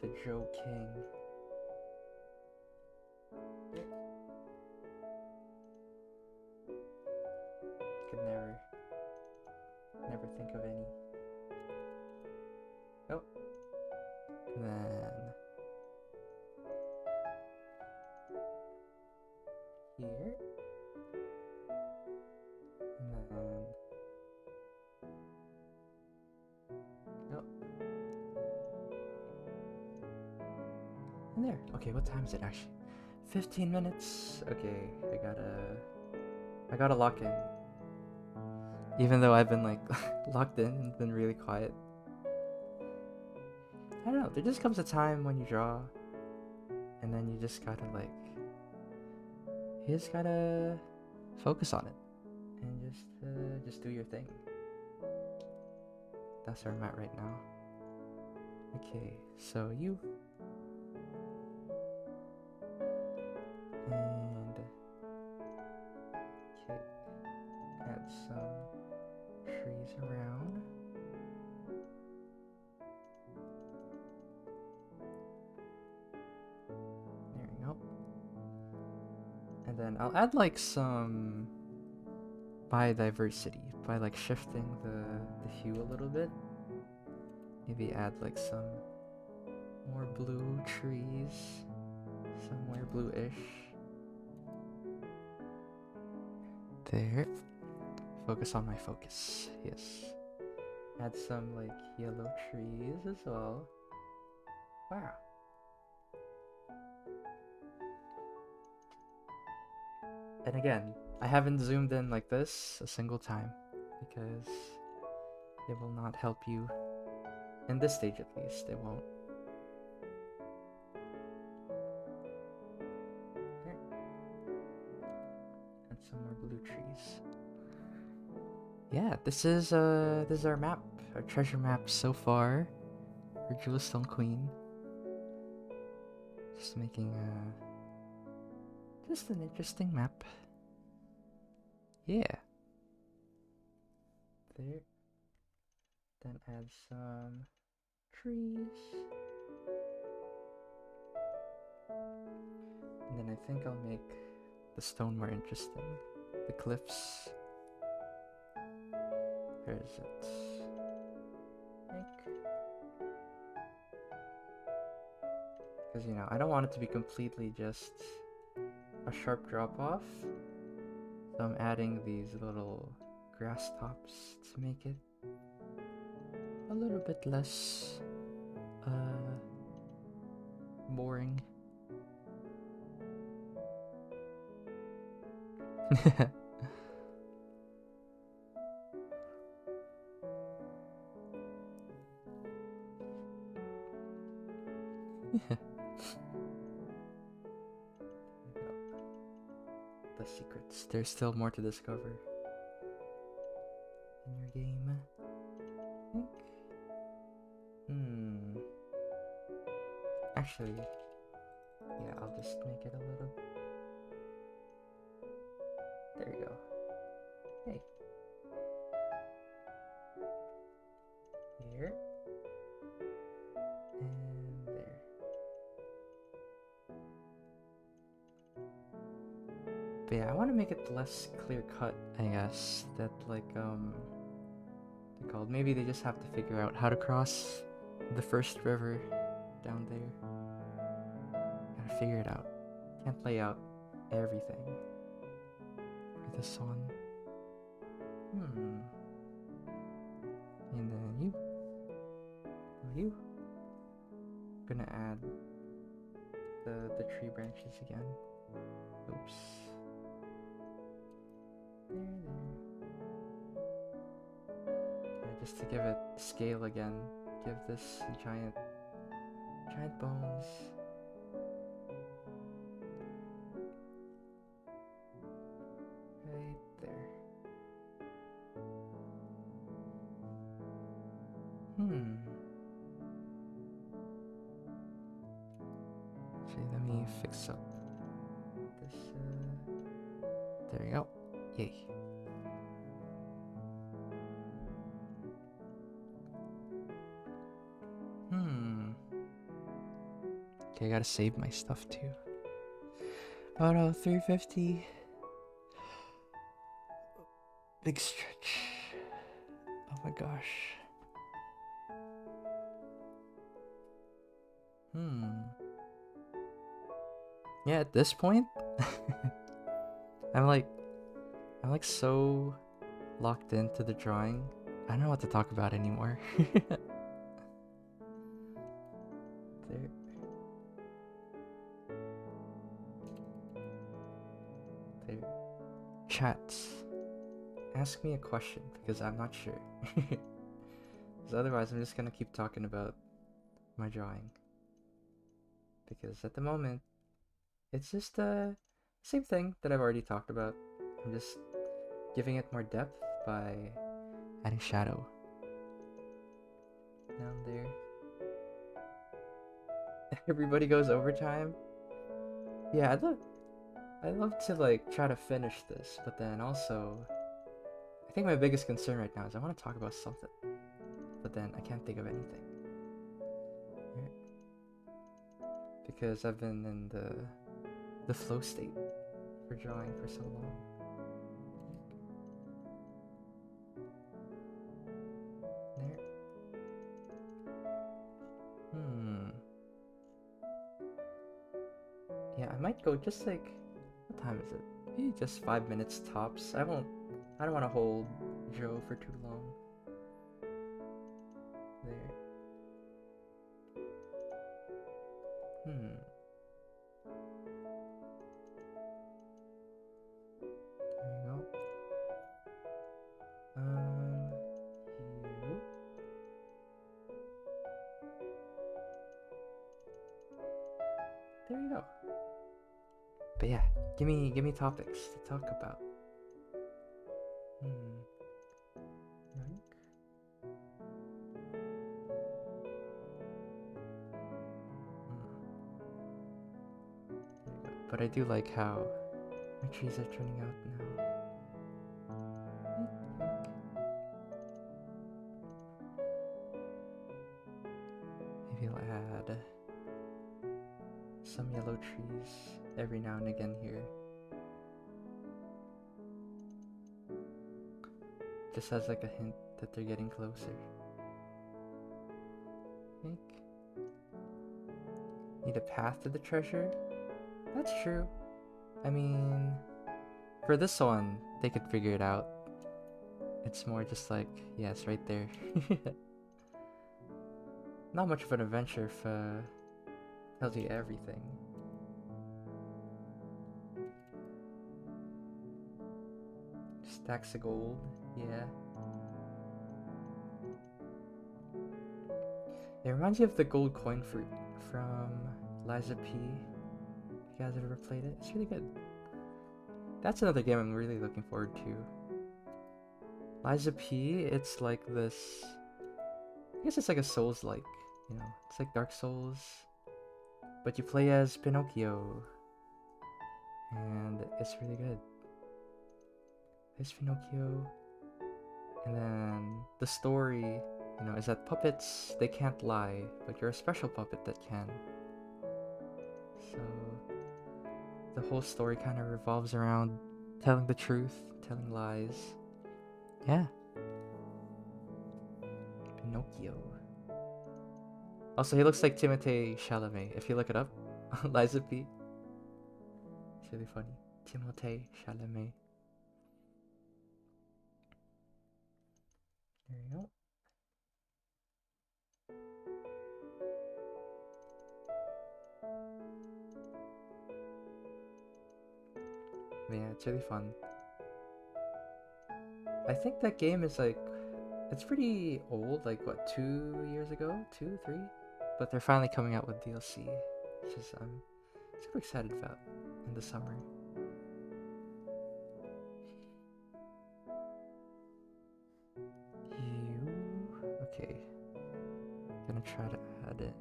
The joking. Could never think of any. Oh. And then here. And then nope. And there. Okay, what time is it actually? 15 minutes. Okay, I gotta lock in. Even though I've been like locked in and been really quiet. I don't know, there just comes a time when you draw and then you just gotta like, you just gotta focus on it and just do your thing. That's where I'm at right now. Okay, so you and okay, add some trees around. There we go. And then I'll add like some biodiversity by like shifting the hue a little bit. Maybe add like some more blue trees, somewhere bluish. There. Focus on my focus. Yes. Add some like yellow trees as well. Wow. And again, I haven't zoomed in like this a single time because it will not help you. In this stage at least, it won't. There. And some more blue trees. Yeah, this is our map, our treasure map so far for Jewelstone Queen. Just making just an interesting map. Yeah. There. Then add some trees. And then I think I'll make the stone more interesting. The cliffs. Where is it? Because, you know, I don't want it to be completely just a sharp drop off. So I'm adding these little grass tops to make it a little bit less boring. The secrets. There's still more to discover in your game, I think. Actually, yeah, I'll just make it a little. There you go. Hey. Here. And there. But yeah, I want to make it less clear cut, I guess. That like they're called. Maybe they just have to figure out how to cross the first river down there. Gotta figure it out. Can't lay out everything for this one. And then you. Gonna add the tree branches again. Oops. There. Yeah, just to give it scale again. Give this giant bones. Right there. Actually, let me fix up this. There we go. Yay. Okay, I gotta save my stuff too. Oh no, 350. Big stretch. Oh my gosh. Yeah, at this point, I'm like so locked into the drawing. I don't know what to talk about anymore. There. There. Chats. Ask me a question because I'm not sure. Because otherwise I'm just gonna keep talking about my drawing. Because at the moment, it's just the same thing that I've already talked about. I'm just giving it more depth by adding shadow down there. Everybody goes overtime. Yeah, I'd love to like try to finish this, but then also I think my biggest concern right now is I want to talk about something, but then I can't think of anything. Because I've been in the flow state for drawing for so long. There. Yeah, I might go just like, what time is it? Maybe just 5 minutes tops. I don't want to hold Joe for too long. There. But yeah, give me topics to talk about. Yoink. But I do like how my trees are turning out now. Maybe I'll add some yellow trees every now and again here. Just as like a hint that they're getting closer. Need a path to the treasure? That's true. I mean, for this one, they could figure it out. It's more just like, yeah, it's right there. Not much of an adventure if tells you everything. Stacks of gold, yeah. It reminds you of the gold coin fruit from Liza P. If you guys have ever played it, it's really good. That's another game I'm really looking forward to. Liza P, it's like this, I guess it's like a Souls-like, you know, it's like Dark Souls, but you play as Pinocchio, and it's really good. There's Pinocchio, and then the story, you know, is that puppets, they can't lie, but you're a special puppet that can. So the whole story kind of revolves around telling the truth, telling lies. Yeah. Pinocchio. Also, he looks like Timothée Chalamet. If you look it up, Liza P. It's really funny. Timothée Chalamet. There you go. But yeah, it's really fun. I think that game is like, it's pretty old, like what, 2 years ago? 2, 3? But they're finally coming out with DLC, which is I'm super excited about in the summer. Okay. Gonna try to add in.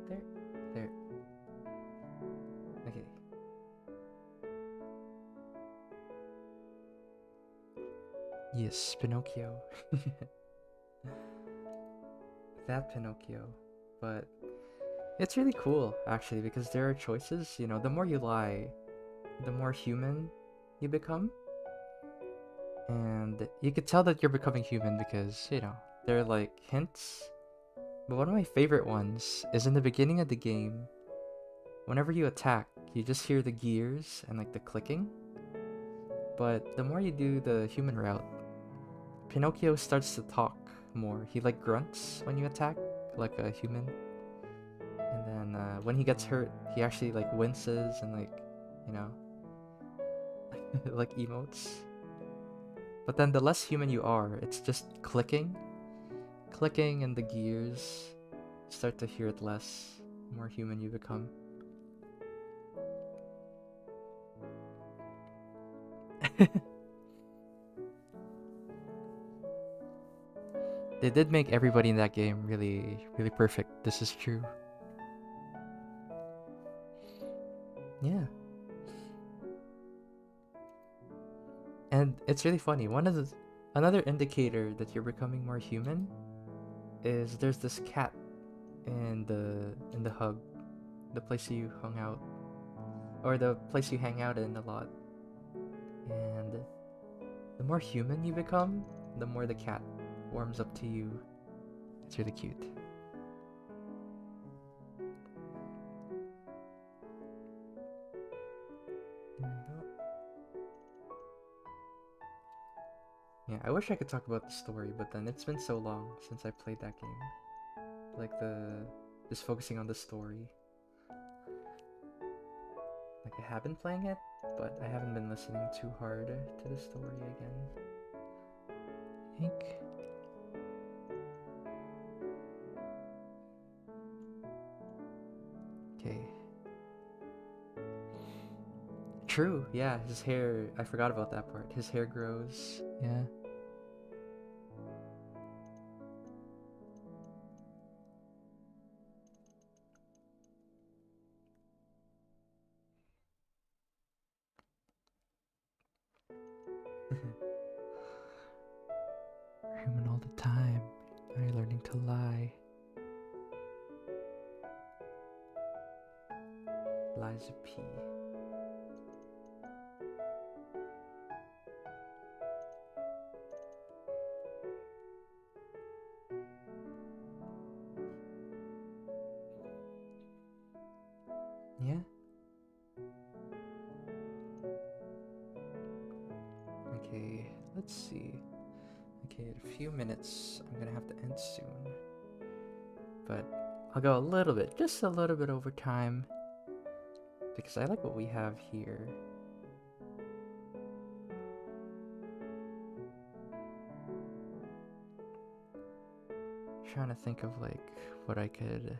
Here. There. Okay. Yes, Pinocchio. That Pinocchio. But it's really cool, actually, because there are choices. You know, the more you lie, the more human you become. And you could tell that you're becoming human because, you know, there are like hints. But one of my favorite ones is in the beginning of the game. Whenever you attack, you just hear the gears and like the clicking. But the more you do the human route, Pinocchio starts to talk more. He like grunts when you attack, like a human. And then when he gets hurt, he actually like winces and like, you know, like emotes. But then the less human you are, it's just clicking, and the gears start to hear it less, the more human you become. They did make everybody in that game really, really perfect. This is true. Yeah. And it's really funny. Another indicator that you're becoming more human is there's this cat in the hub, the place you hung out, or the place you hang out in a lot. And the more human you become, the more the cat warms up to you. It's really cute. There we go. Yeah, I wish I could talk about the story, but then it's been so long since I played that game. Like just focusing on the story. Like I have been playing it, but I haven't been listening too hard to the story again. I think. Okay. True, yeah, his hair, I forgot about that part. His hair grows, yeah. Human all the time. Now you're learning to lie. Lies of P. Yeah. Okay, let's see. Okay, in a few minutes, I'm gonna have to end soon. But I'll go a little bit, just a little bit over time. Because I like what we have here. Trying to think of like what I could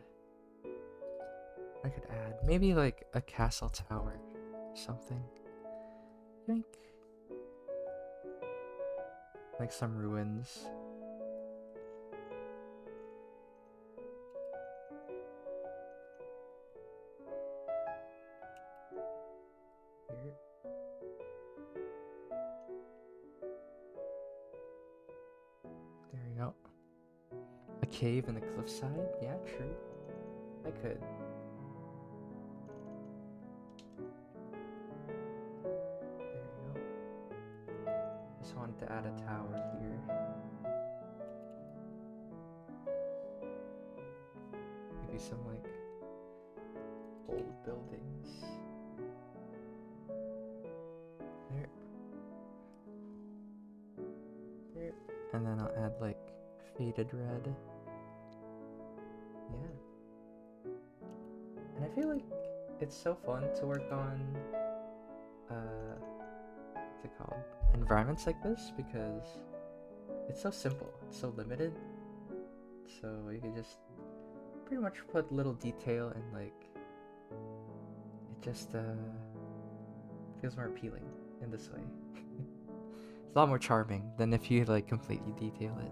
add. Maybe like a castle tower or something. I think like some ruins. Here. There we go. A cave in the cliffside? Yeah, true. I could. There you go. Just wanted to add a tower here. Maybe some like old buildings. There. There. And then I'll add like faded red. Yeah. And I feel like it's so fun to work on what's it called? Environments like this because it's so simple, it's so limited. So you can just pretty much put little detail and like it just feels more appealing in this way. It's a lot more charming than if you like completely detail it.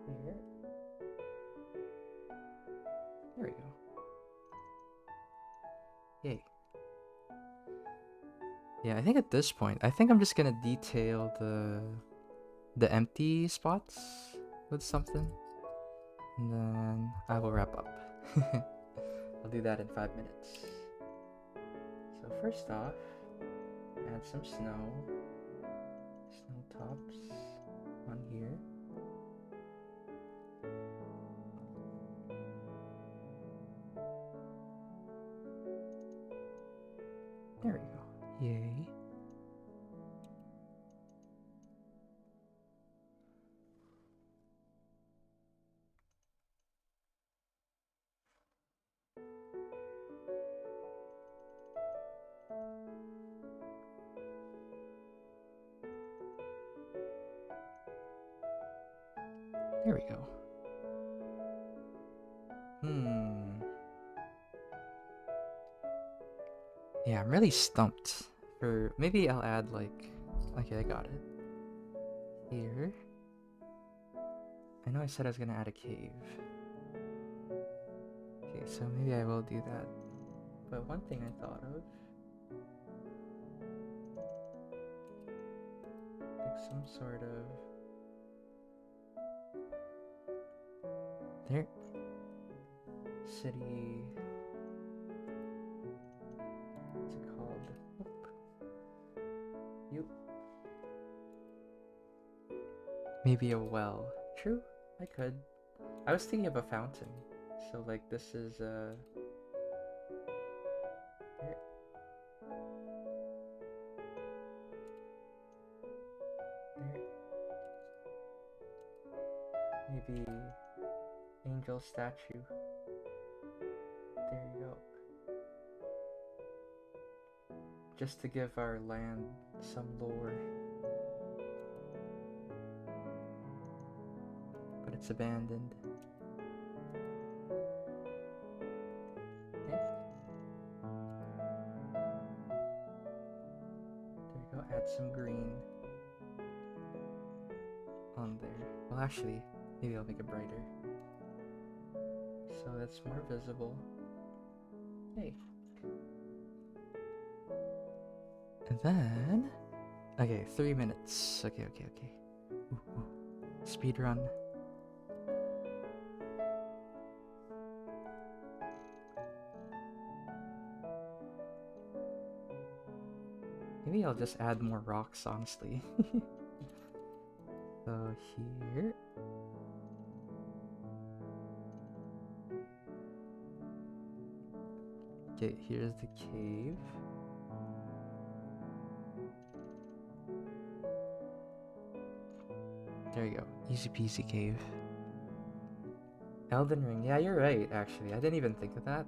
Here. There we go. Yay. Yeah, I think at this point, I think I'm just gonna detail the empty spots with something. And then I will wrap up. I'll do that in 5 minutes. So first off, add some snow. Snow tops on here. There we go. Yay. There we go. Yeah, I'm really stumped. Maybe I'll add like, okay, I got it. Here. I know I said I was gonna add a cave. Okay, so maybe I will do that. But one thing I thought of, like some sort of, there, city, what's it called? You. Maybe a well. True, I could. I was thinking of a fountain. So like this is here. baby angel statue. There you go. Just to give our land some lore. But it's abandoned. Okay. There you go, add some green on there. Well, actually, maybe I'll make it brighter. So that's more visible. Hey. And then... Okay, 3 minutes. Okay. Ooh. Speed run. Maybe I'll just add more rocks, honestly. So here... Okay, here's the cave. There you go. Easy peasy cave. Elden Ring. Yeah, you're right, actually. I didn't even think of that.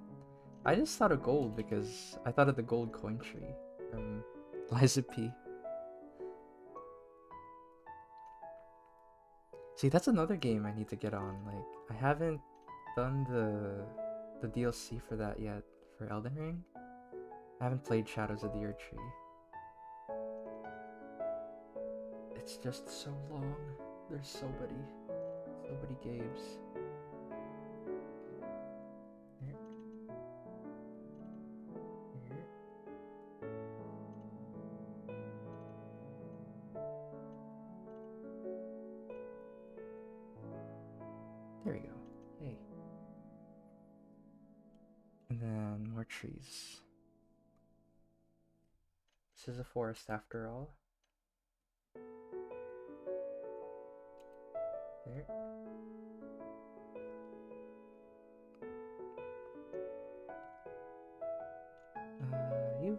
I just thought of gold because I thought of the gold coin tree from Liza P. See, that's another game I need to get on. Like, I haven't done the DLC for that yet, for Elden Ring. I haven't played Shadows of the Earth Tree. It's just so long. There's so many games. Here. There we go. Hey. And then more trees. This is a forest after all. There. You.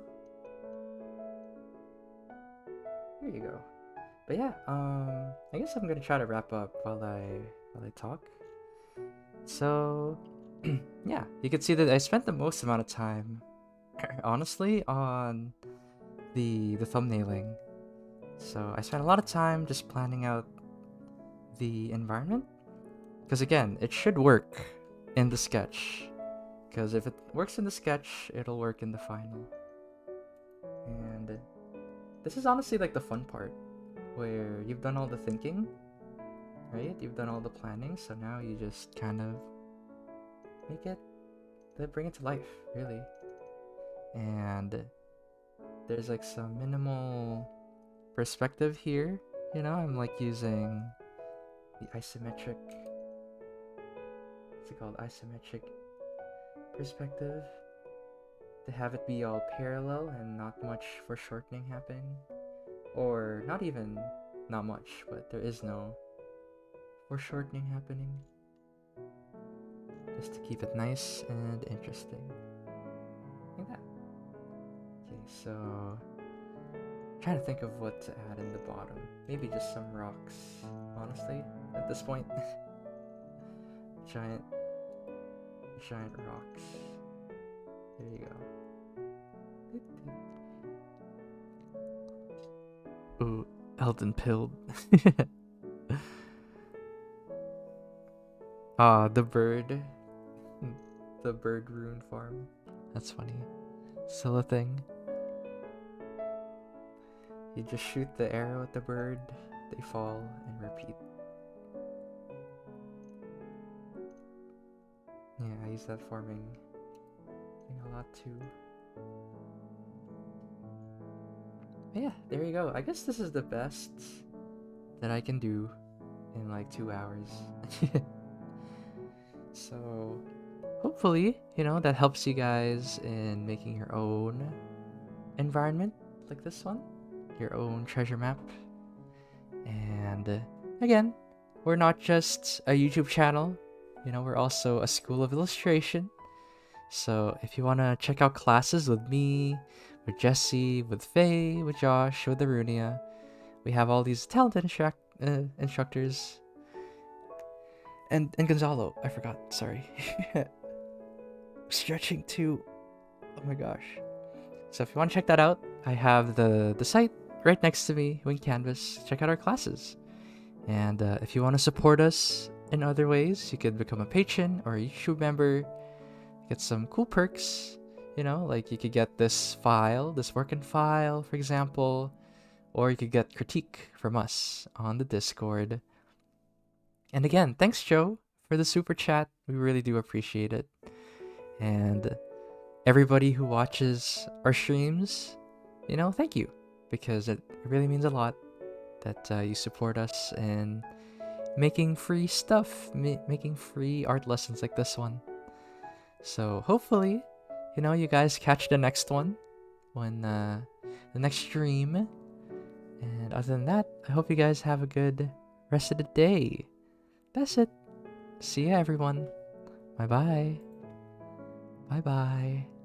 There you go. But yeah, I guess I'm gonna try to wrap up while I talk. So, yeah, you can see that I spent the most amount of time, honestly, on the thumbnailing. So I spent a lot of time just planning out the environment, because again, it should work in the sketch, because if it works in the sketch, it'll work in the final. And this is honestly like the fun part, where you've done all the thinking, right? You've done all the planning, so now you just kind of bring it to life, really. And there's like some minimal perspective here, you know. I'm like using the isometric, what's it called, isometric perspective, to have it be all parallel and not much foreshortening happening, or not even not much, but there is no foreshortening happening, just to keep it nice and interesting, like that. Okay, so trying to think of what to add in the bottom. Maybe just some rocks, honestly, at this point. giant rocks. There you go. Ooh, Elden pilled. The bird. The bird rune farm. That's funny. Still a thing. You just shoot the arrow at the bird, they fall, and repeat. Yeah, I use that farming thing a lot too. But yeah, there you go. I guess this is the best that I can do in like 2 hours. So hopefully, you know, that helps you guys in making your own environment like this one, your own treasure map. And again, we're not just a YouTube channel, you know, we're also a school of illustration. So if you want to check out classes with me, with Jesse, with Faye, with Josh, with Arunia, we have all these talented instructors. And Gonzalo, I forgot. Sorry. Stretching too. Oh my gosh. So if you want to check that out, I have the site right next to me, Wing Canvas. Check out our classes. And if you want to support us in other ways, you could become a patron or a YouTube member. Get some cool perks. You know, like you could get this file, this working file, for example. Or you could get critique from us on the Discord. And again, thanks, Joe, for the super chat. We really do appreciate it. And everybody who watches our streams, you know, thank you. Because it really means a lot that you support us in making free stuff, making free art lessons like this one. So hopefully, you know, you guys catch the next one when the next stream. And other than that, I hope you guys have a good rest of the day. That's it. See ya, everyone. Bye-bye. Bye-bye.